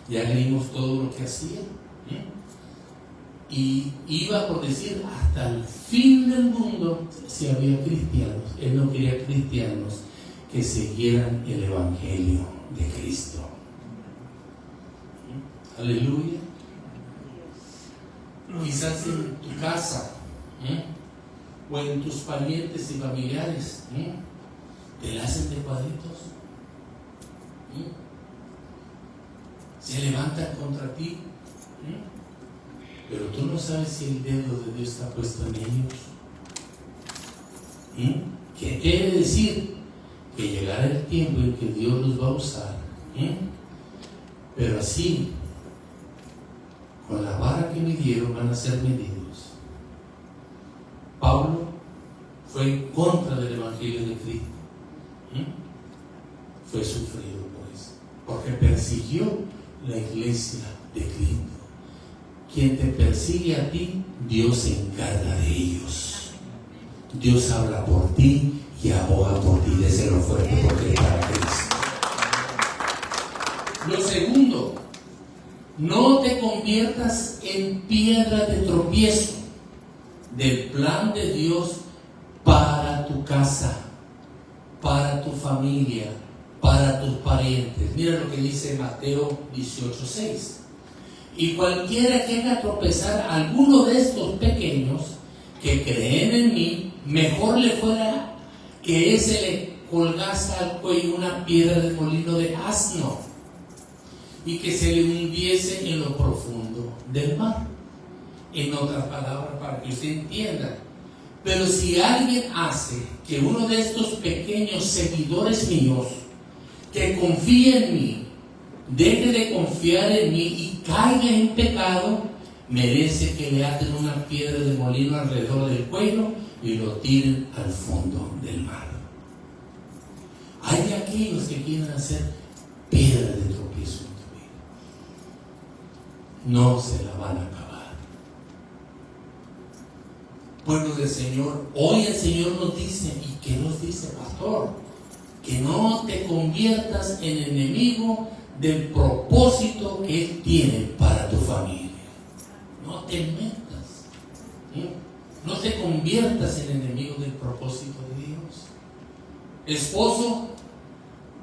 Ya leímos todo lo que hacía. Y iba por decir hasta el fin del mundo si había cristianos. Él no quería cristianos que siguieran el Evangelio de Cristo. Aleluya. Quizás en tu casa o en tus parientes y familiares te la hacen de cuadritos, se levantan contra ti, pero tú no sabes si el dedo de Dios está puesto en ellos. ¿Qué quiere decir? Que llegará el tiempo en que Dios los va a usar, pero así, con la vara que midieron, van a ser medidos. Pablo fue en contra del Evangelio de Cristo. Fue sufrido por eso, porque persiguió la iglesia de Cristo. Quien te persigue a ti, Dios se encarga de ellos. Dios habla por ti y aboga por ti. Déselo fuerte porque es para Cristo. Lo segundo, no te conviertas en piedra de tropiezo del plan de Dios para tu casa, para tu familia, para tus parientes. Mira lo que dice Mateo 18:6. Y cualquiera que haga tropezar a alguno de estos pequeños que creen en mí, mejor le fuera que ese le colgase al cuello una piedra de molino de asno y que se le hundiese en lo profundo del mar. En otras palabras, para que usted entienda, pero si alguien hace que uno de estos pequeños seguidores míos, que confía en mí, deje de confiar en mí y caiga en pecado, merece que le aten una piedra de molino alrededor del cuello y lo tiren al fondo del mar. Hay aquellos que quieren hacer piedra de tropiezo en tu vida. No se la van a acabar. Pueblo del Señor, hoy el Señor nos dice, ¿y qué nos dice, pastor? Que no te conviertas en enemigo del propósito que Él tiene para tu familia. No te metas, no te conviertas en enemigo del propósito de Dios. Esposo,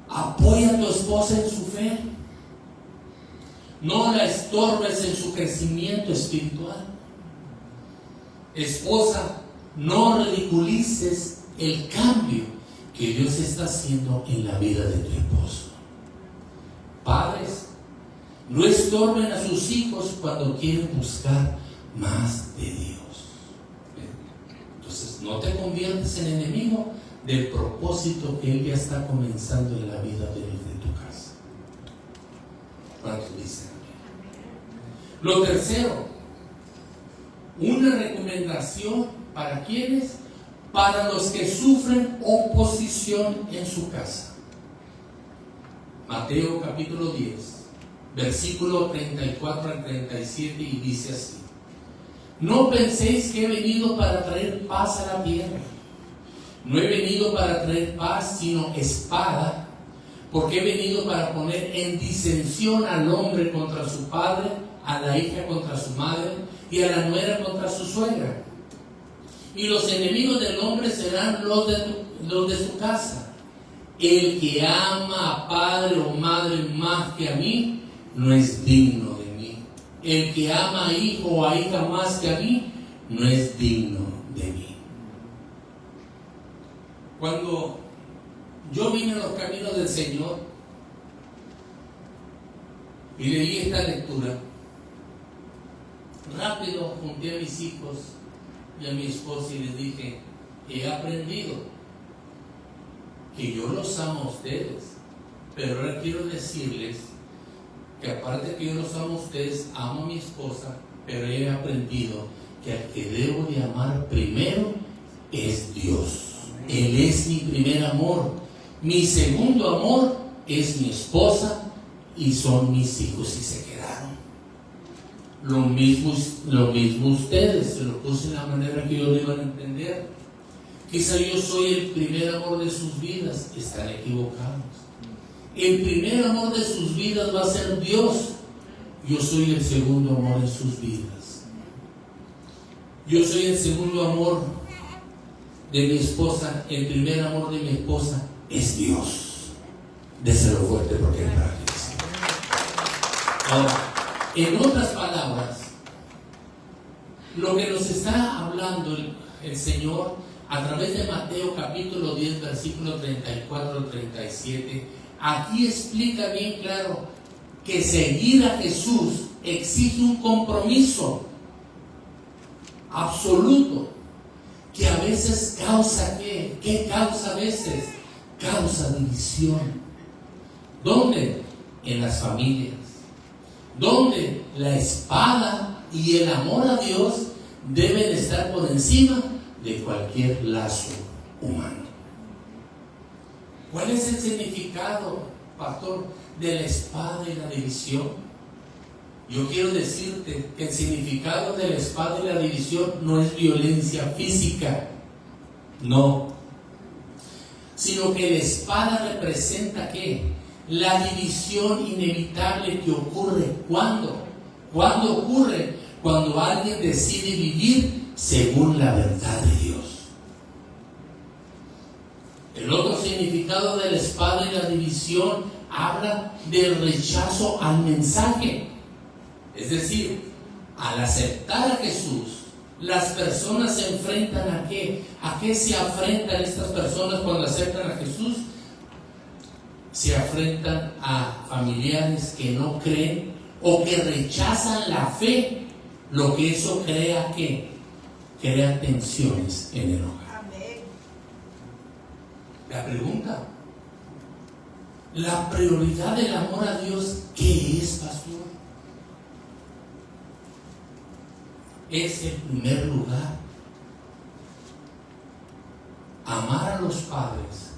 apoya a tu esposa en su fe. No la estorbes en su crecimiento espiritual. Esposa, no ridiculices el cambio que Dios está haciendo en la vida de tu esposo. Padres, no estorben a sus hijos cuando quieren buscar más de Dios. Entonces, no te conviertes en enemigo del propósito que Él ya está comenzando en la vida de tu casa. ¿Cuántos dicen amén? Lo tercero, una recomendación para quienes, para los que sufren oposición en su casa. Mateo capítulo 10, versículo 34 al 37, y dice así: no penséis que he venido para traer paz a la tierra. No he venido para traer paz, sino espada, porque he venido para poner en disensión al hombre contra su padre, a la hija contra su madre, y a la nuera contra su suegra. Y los enemigos del hombre serán los de su casa. El que ama a padre o madre más que a mí, no es digno de mí. El que ama a hijo o a hija más que a mí, no es digno de mí. Cuando yo vine a los caminos del Señor y leí esta lectura, rápido junté a mis hijos y a mi esposa y les dije: he aprendido que yo los amo a ustedes, pero ahora quiero decirles que aparte de que yo los amo a ustedes, amo a mi esposa, pero he aprendido que al que debo de amar primero es Dios. Él es mi primer amor. Mi segundo amor es mi esposa y son mis hijos, y se quedaron. Lo mismo ustedes, se lo puse en la manera que yo lo iban a entender. Quizá yo soy el primer amor de sus vidas. Están equivocados. El primer amor de sus vidas va a ser Dios. Yo soy el segundo amor en sus vidas. Yo soy el segundo amor de mi esposa. El primer amor de mi esposa es Dios. Déselo fuerte porque es para Dios. Ahora, en otras palabras, lo que nos está hablando el Señor a través de Mateo capítulo 10, versículo 34 al 37, aquí explica bien claro que seguir a Jesús exige un compromiso absoluto, que a veces causa ¿qué causa a veces? Causa división. ¿Dónde? En las familias. Donde la espada y el amor a Dios deben estar por encima de cualquier lazo humano. ¿Cuál es el significado, pastor, de la espada y la división? Yo quiero decirte que el significado de la espada y la división no es violencia física, no, sino que la espada representa ¿qué? La división inevitable que ocurre ¿cuándo? ¿Cuándo ocurre? Cuando alguien decide vivir según la verdad de Dios. El otro significado de la espada y la división habla del rechazo al mensaje. Es decir, al aceptar a Jesús, las personas se enfrentan ¿a qué? ¿A qué se afrentan estas personas cuando aceptan a Jesús? Se afrentan a familiares que no creen o que rechazan la fe, lo que eso crea ¿qué? Crea tensiones en el hogar. Amén. La pregunta, la prioridad del amor a Dios, ¿qué es, pastor? es el primer lugar. Amar a los padres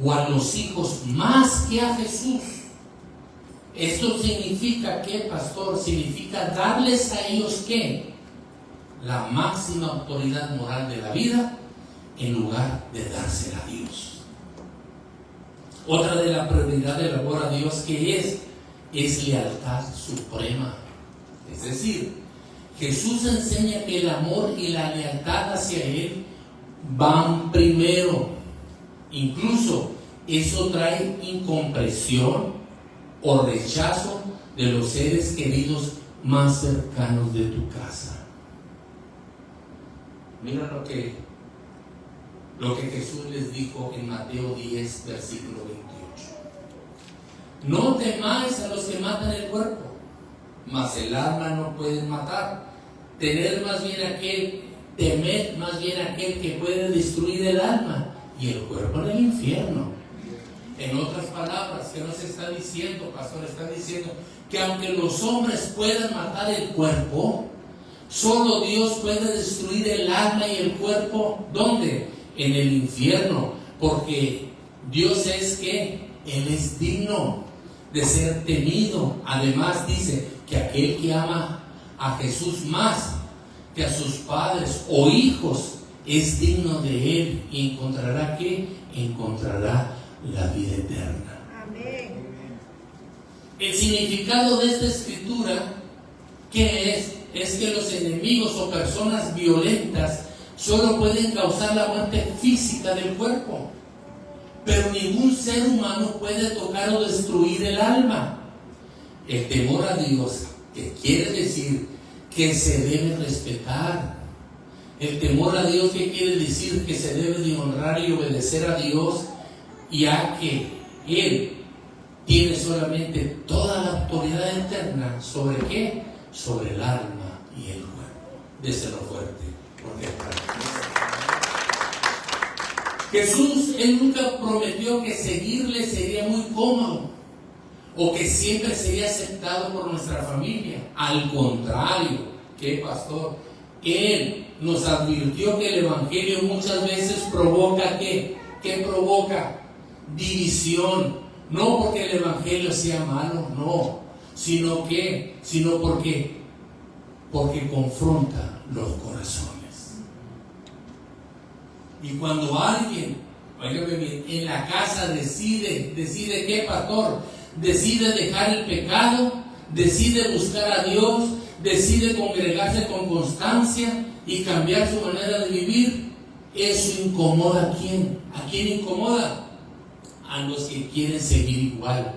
o a los hijos más que a Jesús. Esto significa ¿qué, pastor? Significa darles a ellos ¿qué? La máxima autoridad moral de la vida en lugar de dársela a Dios. Otra de la prioridad del amor a Dios que es lealtad suprema. Es decir, Jesús enseña que el amor y la lealtad hacia Él van primero. Incluso eso trae incomprensión o rechazo de los seres queridos más cercanos de tu casa. Mira lo que Jesús les dijo en Mateo 10, versículo 28. No temáis a los que matan el cuerpo, mas el alma no pueden matar. Temed más bien aquel que puede destruir el alma y el cuerpo en el infierno. En otras palabras, ¿qué nos está diciendo, pastor? Está diciendo que aunque los hombres puedan matar el cuerpo, solo Dios puede destruir el alma y el cuerpo. ¿Dónde? En el infierno. Porque Dios es que Él es digno de ser temido. Además dice que aquel que ama a Jesús más que a sus padres o hijos es digno de Él y encontrará ¿qué? Encontrará la vida eterna. Amén. El significado de esta escritura, ¿qué es? Es que los enemigos o personas violentas solo pueden causar la muerte física del cuerpo, pero ningún ser humano puede tocar o destruir el alma. El temor a Dios, que quiere decir que se debe respetar. El temor a Dios, que quiere decir que se debe de honrar y obedecer a Dios, ya que Él tiene solamente toda la autoridad eterna. ¿Sobre qué? Sobre el alma y el cuerpo. Déselo fuerte, porque Jesús, Él nunca prometió que seguirle sería muy cómodo o que siempre sería aceptado por nuestra familia. Al contrario, ¿qué, pastor? Él nos advirtió que el Evangelio muchas veces provoca ¿qué? ¿Qué provoca? División. No porque el Evangelio sea malo, no, sino porque confronta los corazones. Y cuando alguien, óigame bien, en la casa decide ¿qué, pastor? Decide dejar el pecado, decide buscar a Dios, decide congregarse con constancia y cambiar su manera de vivir, eso incomoda ¿a quién? ¿A quién incomoda? A los que quieren seguir igual,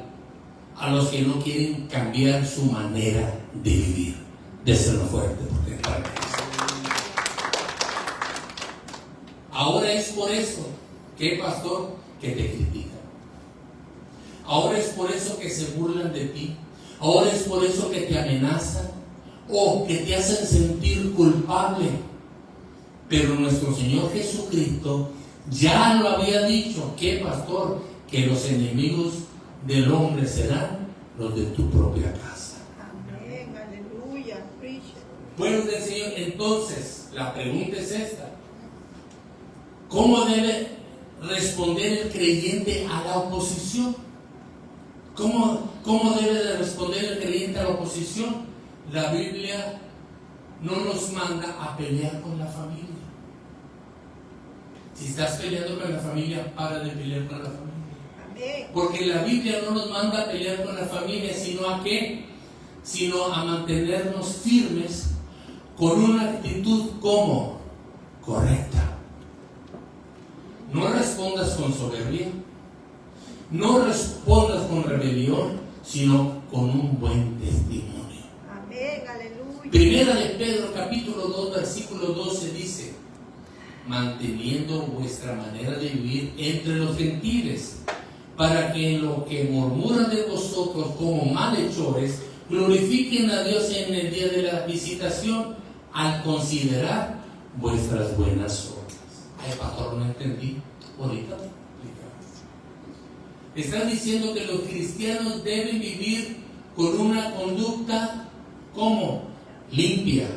a los que no quieren cambiar su manera de vivir. Déselo fuerte, porque ahora es por eso que, pastor, que te critican. Ahora es por eso que se burlan de ti. Ahora es por eso que te amenazan o que te hacen sentir culpable. Pero nuestro Señor Jesucristo ya lo había dicho. ¿Qué, pastor? Que los enemigos del hombre serán los de tu propia casa. Amén, aleluya. Pueblo del Señor, entonces la pregunta es esta: ¿cómo debe responder el creyente a la oposición? ¿Cómo debe de responder el creyente a la oposición? La Biblia no nos manda a pelear con la familia. Si estás peleando con la familia, para de pelear con la familia. Amén. Porque la Biblia no nos manda a pelear con la familia, sino a qué? Sino a mantenernos firmes con una actitud como correcta. No respondas con soberbia, no respondas con rebelión, sino con un buen testimonio. Amén, aleluya. Primera de Pedro, capítulo 2, versículo 12 dice: manteniendo vuestra manera de vivir entre los gentiles, para que en lo que murmuran de vosotros como malhechores, glorifiquen a Dios en el día de la visitación, al considerar vuestras buenas obras. Ay, pastor, no entendí. Ahorita están diciendo que los cristianos deben vivir con una conducta como limpia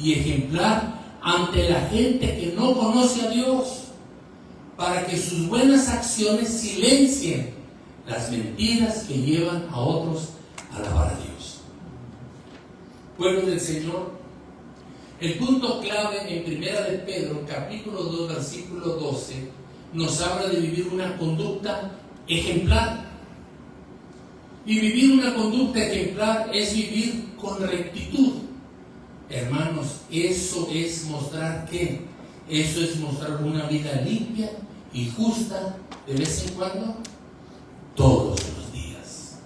y ejemplar ante la gente que no conoce a Dios, para que sus buenas acciones silencien las mentiras que llevan a otros a alabar a Dios. Pueblo del Señor, el punto clave en Primera de Pedro, capítulo 2, versículo 12, nos habla de vivir una conducta ejemplar. Y vivir una conducta ejemplar es vivir con rectitud. Hermanos, eso es mostrar ¿qué? Eso es mostrar una vida limpia y justa de vez en cuando, todos los días.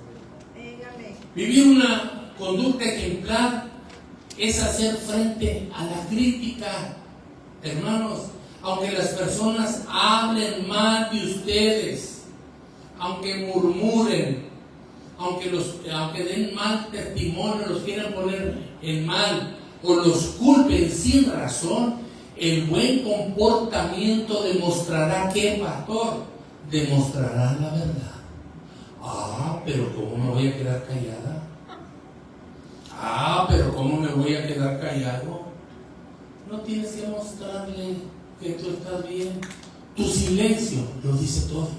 Vivir una conducta ejemplar es hacer frente a la crítica. Hermanos, aunque las personas hablen mal de ustedes, aunque murmuren, aunque den mal testimonio, los quieran poner en mal o los culpen sin razón, el buen comportamiento demostrará ¿qué, pastor? Demostrará la verdad. Pero ¿cómo me voy a quedar callada? Pero ¿cómo me voy a quedar callado? No tienes que mostrarle que tú estás bien. Tu silencio lo dice todo.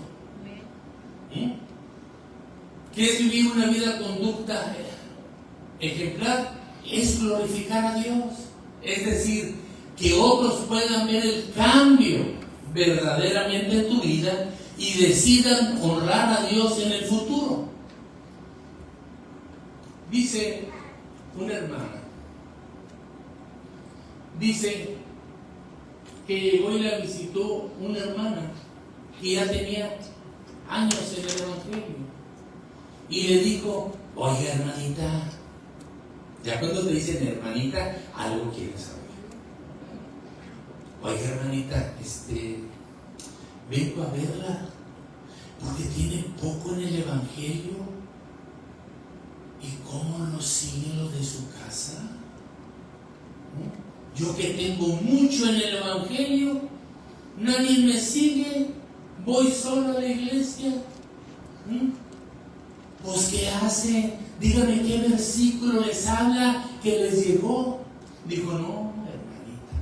¿Qué es vivir una vida conducta ejemplar? Es glorificar a Dios. Es decir, que otros puedan ver el cambio verdaderamente en tu vida y decidan honrar a Dios en el futuro. Dice una hermana, dice que llegó y la visitó una hermana que ya tenía años en el Evangelio y le dijo: oiga, hermanita, ya cuando te dicen hermanita, algo quieres saber. Oiga, hermanita, vengo a verla porque tiene poco en el Evangelio. ¿Y cómo lo siguen los de su casa? Yo que tengo mucho en el Evangelio, nadie me sigue, voy solo a la iglesia. Pues ¿qué hace? Dígame qué versículo les habla que les llegó. Dijo: no, hermanita,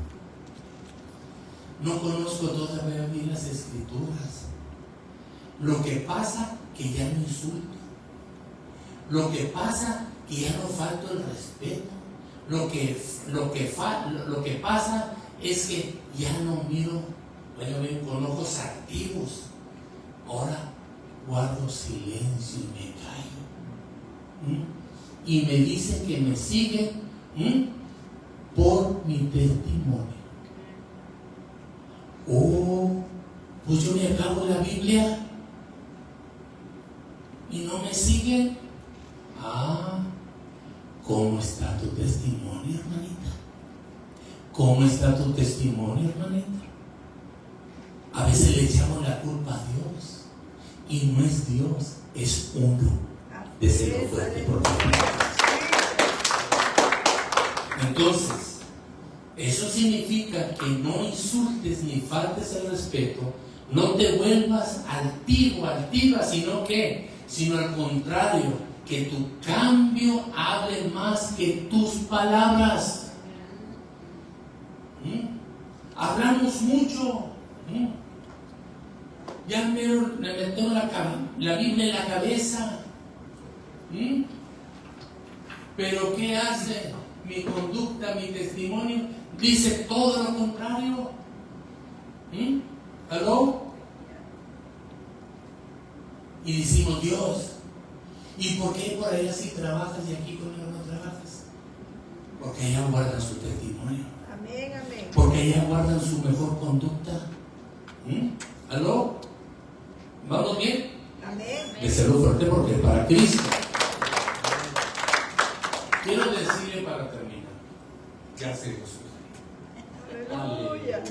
no conozco todavía bien las Escrituras. Lo que pasa que ya no insulto. Lo que pasa que ya no falto el respeto. Lo que pasa es que ya no miro, con ojos activos. Ahora guardo silencio y me callo. Y me dicen que me siguen por mi testimonio. Pues yo me acabo la Biblia y no me siguen. ¿Cómo está tu testimonio, hermanita? ¿Cómo está tu testimonio, hermanita? A veces le echamos la culpa a Dios y no es Dios, es uno. Deseo fuerte por favor. Entonces, eso significa que no insultes ni faltes el respeto, no te vuelvas altivo, altiva, sino al contrario, que tu cambio hable más que tus palabras. Hablamos mucho. Ya me metió la Biblia en la cabeza. Pero ¿qué hace mi conducta, mi testimonio? Dice todo lo contrario. ¿Aló? Y decimos: Dios, ¿y por qué por allá sí trabajas y aquí conmigo no trabajas? Porque allá guardan su testimonio. Amén, amén. Porque allá guardan su mejor conducta. ¿Aló? ¿Vamos bien? Amén. Deseo fuerte porque para Cristo. Quiero decirle para terminar. Ya sé, Jesús. Aleluya.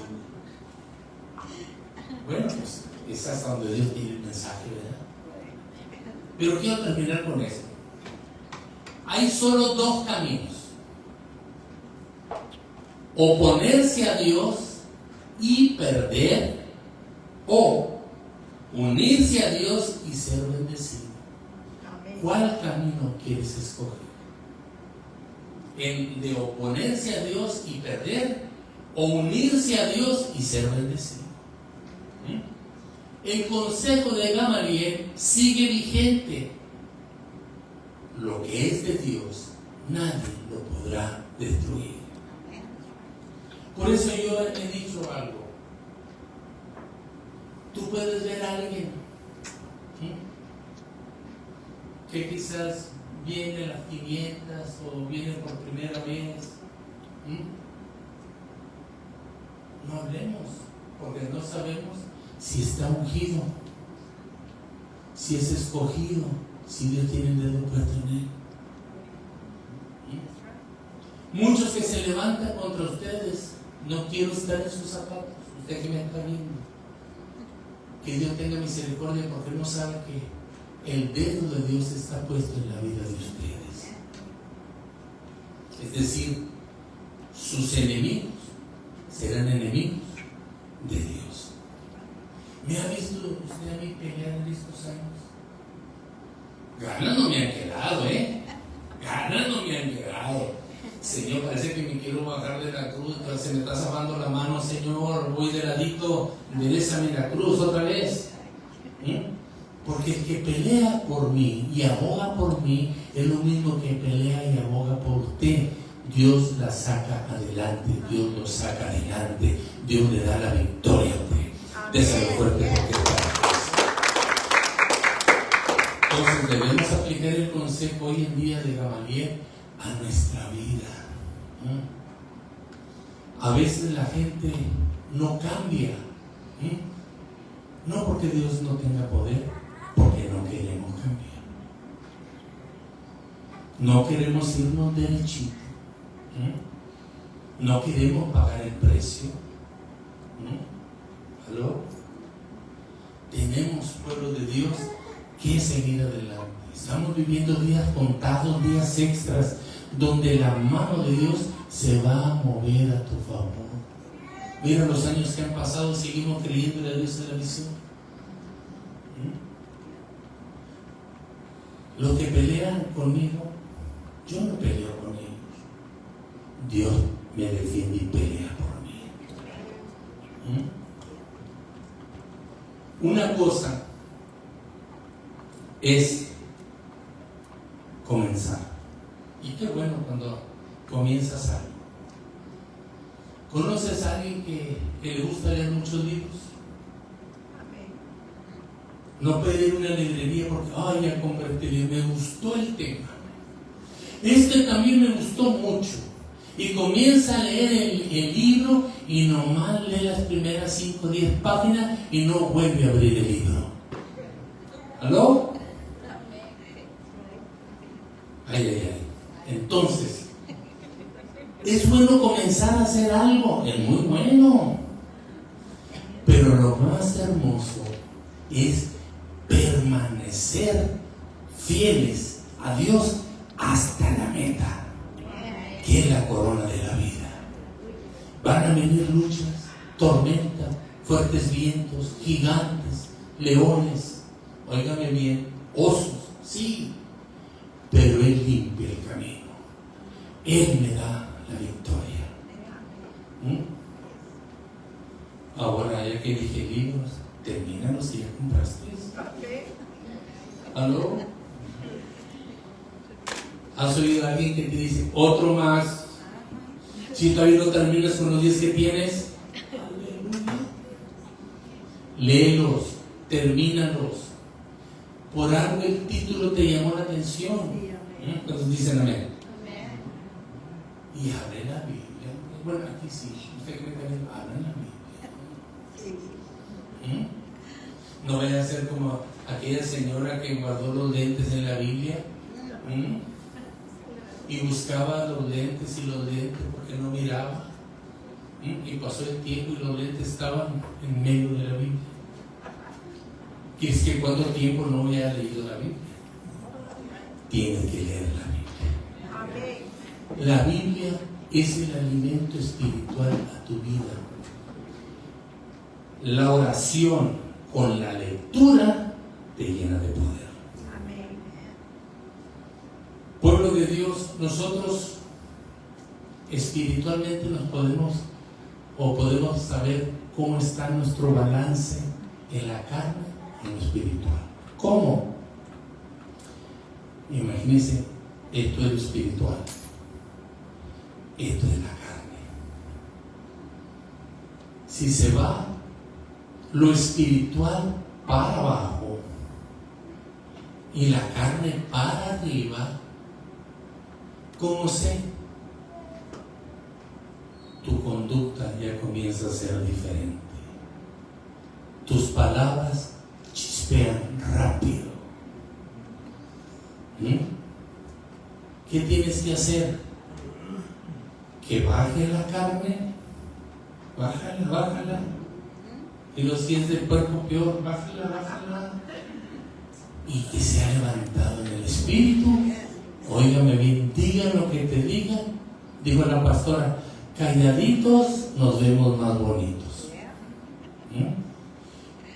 Bueno, pues es hasta donde Dios tiene el mensaje, ¿verdad? Pero quiero terminar con esto. Hay solo dos caminos: oponerse a Dios y perder, o unirse a Dios y ser bendecido. Amén. ¿Cuál camino quieres escoger? de oponerse a Dios y perder, o unirse a Dios y ser bendecido. El consejo de Gamaliel sigue vigente. Lo que es de Dios, nadie lo podrá destruir. Por eso yo he dicho algo. Tú puedes ver a alguien que quizás viene a las 500 o viene por primera vez. No hablemos, porque no sabemos si está ungido, si es escogido, si Dios tiene el dedo puesto en él. Muchos que se levantan contra ustedes, no quiero estar en sus zapatos. Usted que me está viendo, que Dios tenga misericordia, porque no sabe que el dedo de Dios está puesto en la vida de ustedes. Es decir, sus enemigos serán enemigos de Dios. ¿Me ha visto usted a mí pelear en estos años? Ganas no me han quedado, ganas no me han quedado. Señor, parece que me quiero bajar de la cruz, pero se me está zafando la mano, Señor, voy de ladito, enderezame la cruz otra vez. Porque el que pelea por mí y aboga por mí es lo mismo que pelea y aboga por usted. Dios la saca adelante, Dios lo saca adelante, Dios le da la victoria a usted. Déselo fuerte porque está. Entonces debemos aplicar el consejo hoy en día de Gamaliel a nuestra vida. A veces la gente no cambia, no porque Dios no tenga poder, porque no queremos cambiar. No queremos irnos derechito, no queremos pagar el precio. ¿Aló? Tenemos, pueblo de Dios, que seguir adelante. Estamos viviendo días contados, días extras, donde la mano de Dios se va a mover a tu favor. Mira los años que han pasado, seguimos creyendo en Dios de la visión. Los que pelean conmigo, yo no peleo con ellos. Dios me defiende y pelea por mí. Una cosa es comenzar. Y qué bueno cuando comienzas algo. ¿Conoces a alguien que le gusta leer muchos libros? No puede ir a una librería porque, ya compré este libro, me gustó el tema. Este también me gustó mucho. Y comienza a leer el libro y nomás lee las primeras 5 o 10 páginas y no vuelve a abrir el libro. ¿Aló? Ay. Entonces, es bueno comenzar a hacer algo, es muy bueno. Pero lo más hermoso es permanecer fieles a Dios hasta la meta, que es la corona de la vida. Van a venir luchas, tormentas, fuertes vientos, gigantes, leones, óigame bien, osos, sí, pero Él limpia el camino. Él me da la victoria. Ahora, ya que dije libros, termínalos y ya compraste. ¿Aló? ¿Has oído a alguien que te dice otro más? Si todavía no terminas con los 10 que tienes, léelos, termínalos. Por algo el título te llamó la atención. ¿Cuántos dicen amén? Y abre la Biblia. Bueno, aquí sí, usted cree que abre la Biblia. No vaya a ser como aquella señora que guardó los lentes en la Biblia y buscaba los lentes porque no miraba, y pasó el tiempo y los lentes estaban en medio de la Biblia. Que es que cuánto tiempo no había leído la Biblia. Tienes que leer la Biblia. La Biblia es el alimento espiritual a tu vida. La oración con la lectura te llena de poder. Pueblo de Dios, nosotros espiritualmente podemos saber cómo está nuestro balance en la carne y en lo espiritual. ¿Cómo? Imagínense, esto es lo espiritual, esto es la carne. Si se va lo espiritual para abajo y la carne para arriba, ¿cómo sé? Tu conducta ya comienza a ser diferente. Tus palabras chispean rápido. ¿Qué tienes que hacer? Que baje la carne, bájala. Y los si es del cuerpo peor, bájala. Y que se ha levantado en el espíritu. Óigame bien, digan lo que te digan. Dijo la pastora, calladitos nos vemos más bonitos.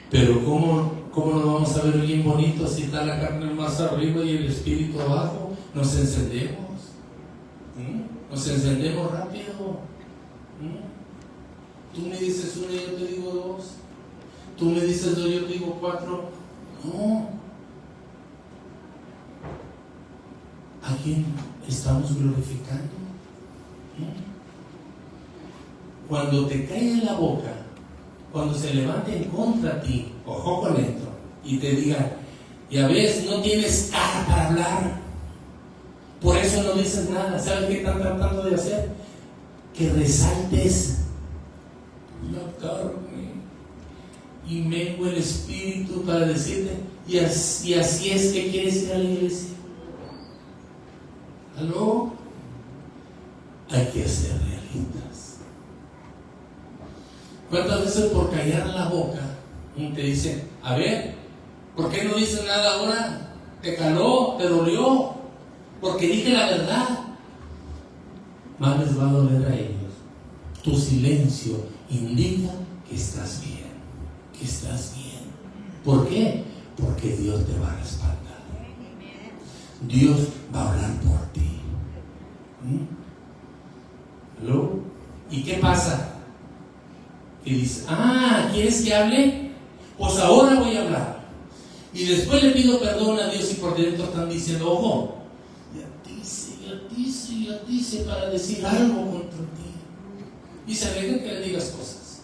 Pero ¿cómo nos vamos a ver bien bonitos si está la carne más arriba y el espíritu abajo? Nos encendemos. Nos encendemos rápido. Tú me dices una y yo te digo dos. Tú me dices dos y yo te digo cuatro. No. ¿A quién estamos glorificando? Cuando te cae en la boca, cuando se levante en contra de ti, ojo con esto, y te diga, ya ves, no tienes cara para hablar, por eso no dices nada. ¿Sabes qué están tratando de hacer? Que resaltes la carne y mengue el espíritu para decirte, y así es que quieres ir a la iglesia. ¿Aló? Hay que ser realistas. ¿Cuántas veces por callar la boca te dicen, a ver, ¿por qué no dices nada ahora? ¿Te caló? ¿Te dolió? Porque dije la verdad. Más les va a doler a ellos. Tu silencio indica que estás bien, ¿Por qué? Porque Dios te va a respaldar. Dios va a hablar por ti. ¿Aló? ¿Y qué pasa? Que dice, ¿quieres que hable? Pues ahora voy a hablar. Y después le pido perdón a Dios y por dentro están diciendo, ojo, ya dice para decir algo contra ti. Y se alegra que le digas cosas.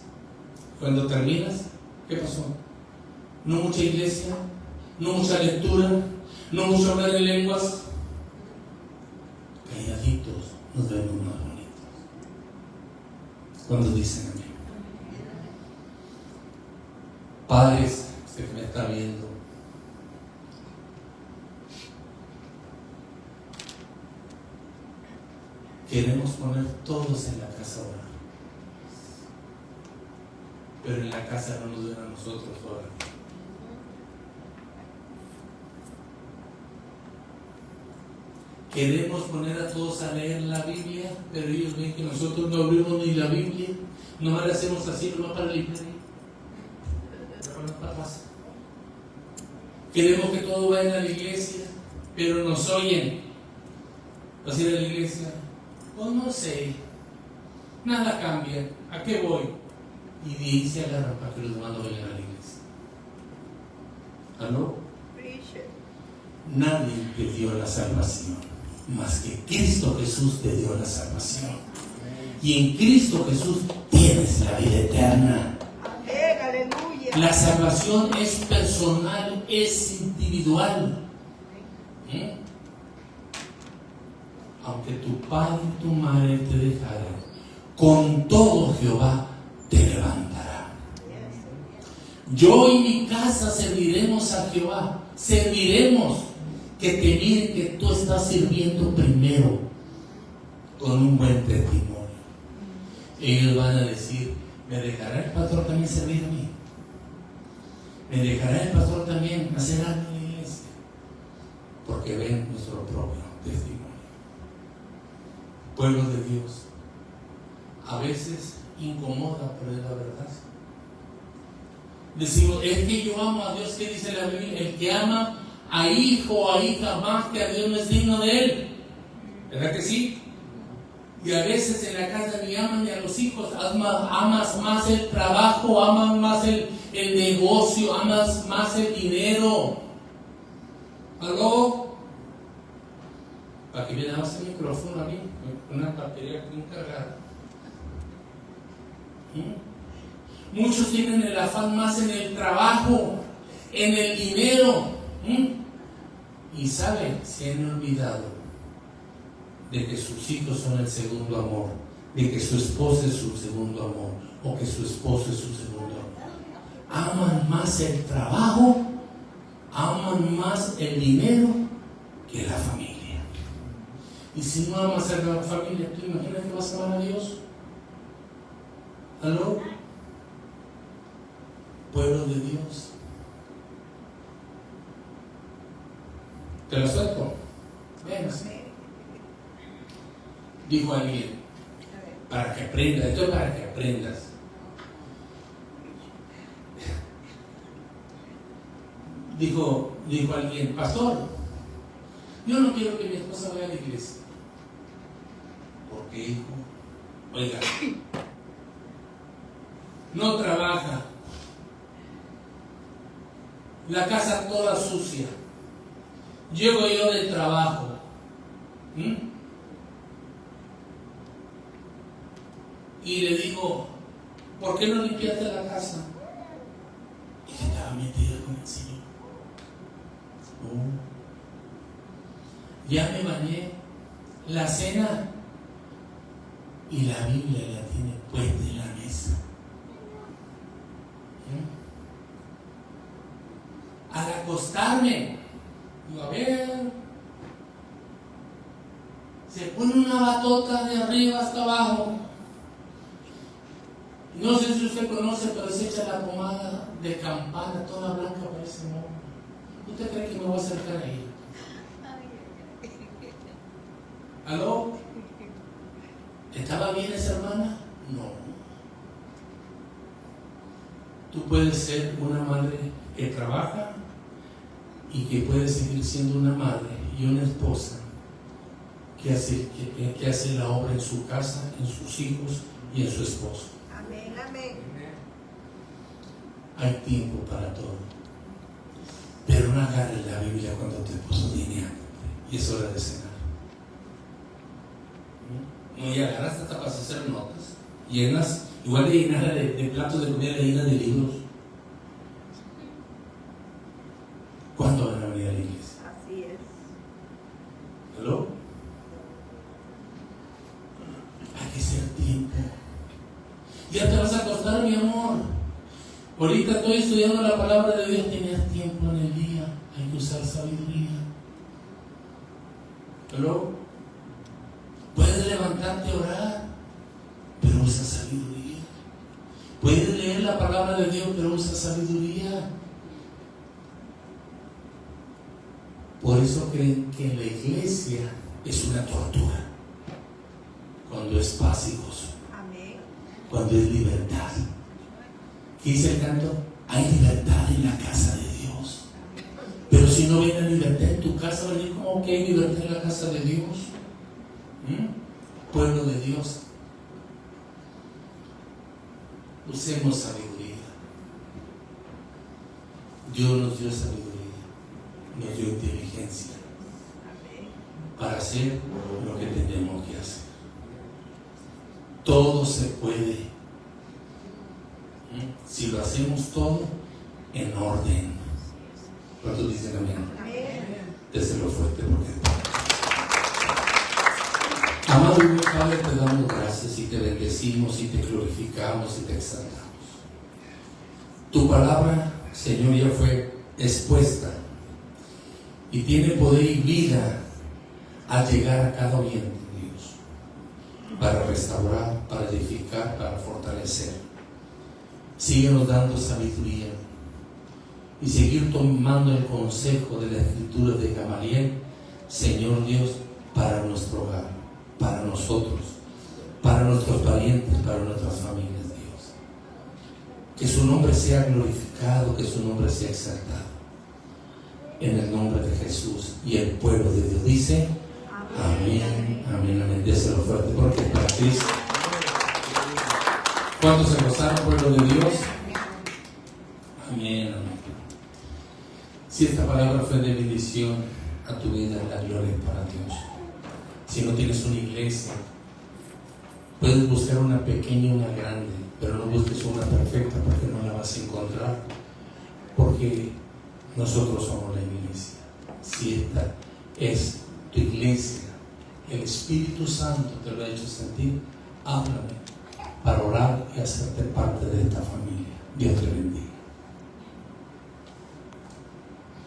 Cuando terminas, ¿qué pasó? No mucha iglesia, no mucha lectura, no mucho hablar en lenguas. Calladitos nos vemos más bonitos. Cuando dicen amén. Padres, usted que me está viendo, queremos poner todos en la casa ahora, pero en la casa no nos ven a nosotros ahora. Queremos poner a todos a leer la Biblia, pero ellos ven que nosotros no abrimos ni la Biblia, nomás le hacemos así, nomás para limpiar. Queremos que todos vayan a la iglesia, pero nos oyen. ¿Vas a ir a la iglesia? Pues no sé, nada cambia, ¿a qué voy? Y de ahí se agarran para que los demás no vayan a la iglesia. ¿Aló? Nadie te dio la salvación, más que Cristo Jesús te dio la salvación. Y en Cristo Jesús tienes la vida eterna. La salvación es personal, es individual. Aunque tu padre y tu madre te dejaren, con todo Jehová te levantará. Yo y mi casa serviremos a Jehová. Serviremos. Que te miren que tú estás sirviendo primero con un buen testimonio. Ellos van a decir, ¿me dejará el pastor también servir a mí? ¿Me dejará el pastor también hacer algo en la iglesia? Porque ven nuestro propio testimonio. Pueblo de Dios, a veces incomoda, pero es la verdad. Decimos, es que yo amo a Dios. ¿Qué dice la Biblia? El que ama a hijo o a hija más que a Dios no es digno de él. ¿Verdad que sí? Y a veces en la casa ni aman ni a los hijos, amas más el trabajo, amas más el negocio, amas más el dinero. ¿Aló? Para que viene más el micrófono a mí, una batería aquí cargada. Muchos tienen el afán más en el trabajo, en el dinero. Y saben, se han olvidado de que sus hijos son el segundo amor, de que su esposa es su segundo amor, o que su esposo es su segundo amor. Aman más el trabajo, aman más el dinero que la familia. Y si no amas a la familia, ¿tú imaginas que vas a amar a Dios? ¿Aló? Pueblo de Dios. ¿Te lo suelto? Véngase. Dijo alguien, para que aprendas, esto es para que aprendas. Dijo alguien, pastor, yo no quiero que mi esposa vaya a la iglesia. ¿Por qué, hijo? Oiga, no trabaja, la casa toda sucia, llego yo del trabajo. Y le digo, ¿por qué no limpiaste la casa? Y estaba metida con el Señor. Ya me bañé, la cena y la Biblia la tiene puesta en la mesa. Al acostarme, digo, a ver, se pone una batota de arriba hasta abajo. No sé si usted conoce, pero se echa la pomada de campana toda blanca para ese modo. ¿Usted cree que me voy a acercar a ella? ¿Aló? ¿Estaba bien esa hermana? No. Tú puedes ser una madre que trabaja y que puede seguir siendo una madre y una esposa que hace la obra en su casa, en sus hijos y en su esposo. Amén, amén. Hay tiempo para todo. Pero no agarres la Biblia cuando tu esposo viene hambre y es hora de cenar. No, y agarras hasta para hacer notas. Llenas, igual de llenar de platos de comida, llenas de libros. ¿Cuándo van a venir a la iglesia? Así es. ¿Aló? Hay que ser tiempo. Ya te vas a acostar, mi amor. Ahorita estoy estudiando la palabra de Dios. Tienes tiempo en el día. Hay que usar sabiduría. ¿Aló? Puedes levantarte a orar, pero usa sabiduría. Puedes leer la palabra de Dios, pero usa sabiduría. Por eso creen que en la iglesia es una tortura. Cuando es paz y gozo. Amén. Cuando es libertad. ¿Qué dice el canto? Hay libertad en la casa de Dios. Pero si no viene libertad en tu casa, ¿verdad? ¿Cómo que hay libertad en la casa de Dios? Pueblo de Dios, usemos sabiduría. Dios nos dio sabiduría, nos dio inteligencia para hacer lo que tenemos que hacer. Todo se puede si lo hacemos todo en orden. ¿Cuántos dicen amén? Déselo fuerte porque amado y buen Padre, te damos gracias y te bendecimos y te glorificamos y te exaltamos. Tu palabra, Señor, ya fue expuesta y tiene poder y vida al llegar a cada oyente, Dios, para restaurar, para edificar, para fortalecer. Síguenos dando sabiduría y seguir tomando el consejo de la Escritura de Gamaliel, Señor Dios, para nuestro hogar, para nosotros, para nuestros parientes, para nuestras familias, Dios. Que su nombre sea glorificado, que su nombre sea exaltado. En el nombre de Jesús. Y el pueblo de Dios dice: Amén, amén, amén. Déselo fuerte porque es para Cristo. ¿Cuántos se gozaron, pueblo de Dios? Amén, amén. Si esta palabra fue de bendición a tu vida, la gloria es para Dios. Si no tienes una iglesia, puedes buscar una pequeña y una grande, pero no busques una perfecta porque no la vas a encontrar. Porque nosotros somos la iglesia. Si esta es tu iglesia, el Espíritu Santo te lo ha hecho sentir, háblame para orar y hacerte parte de esta familia. Dios te bendiga.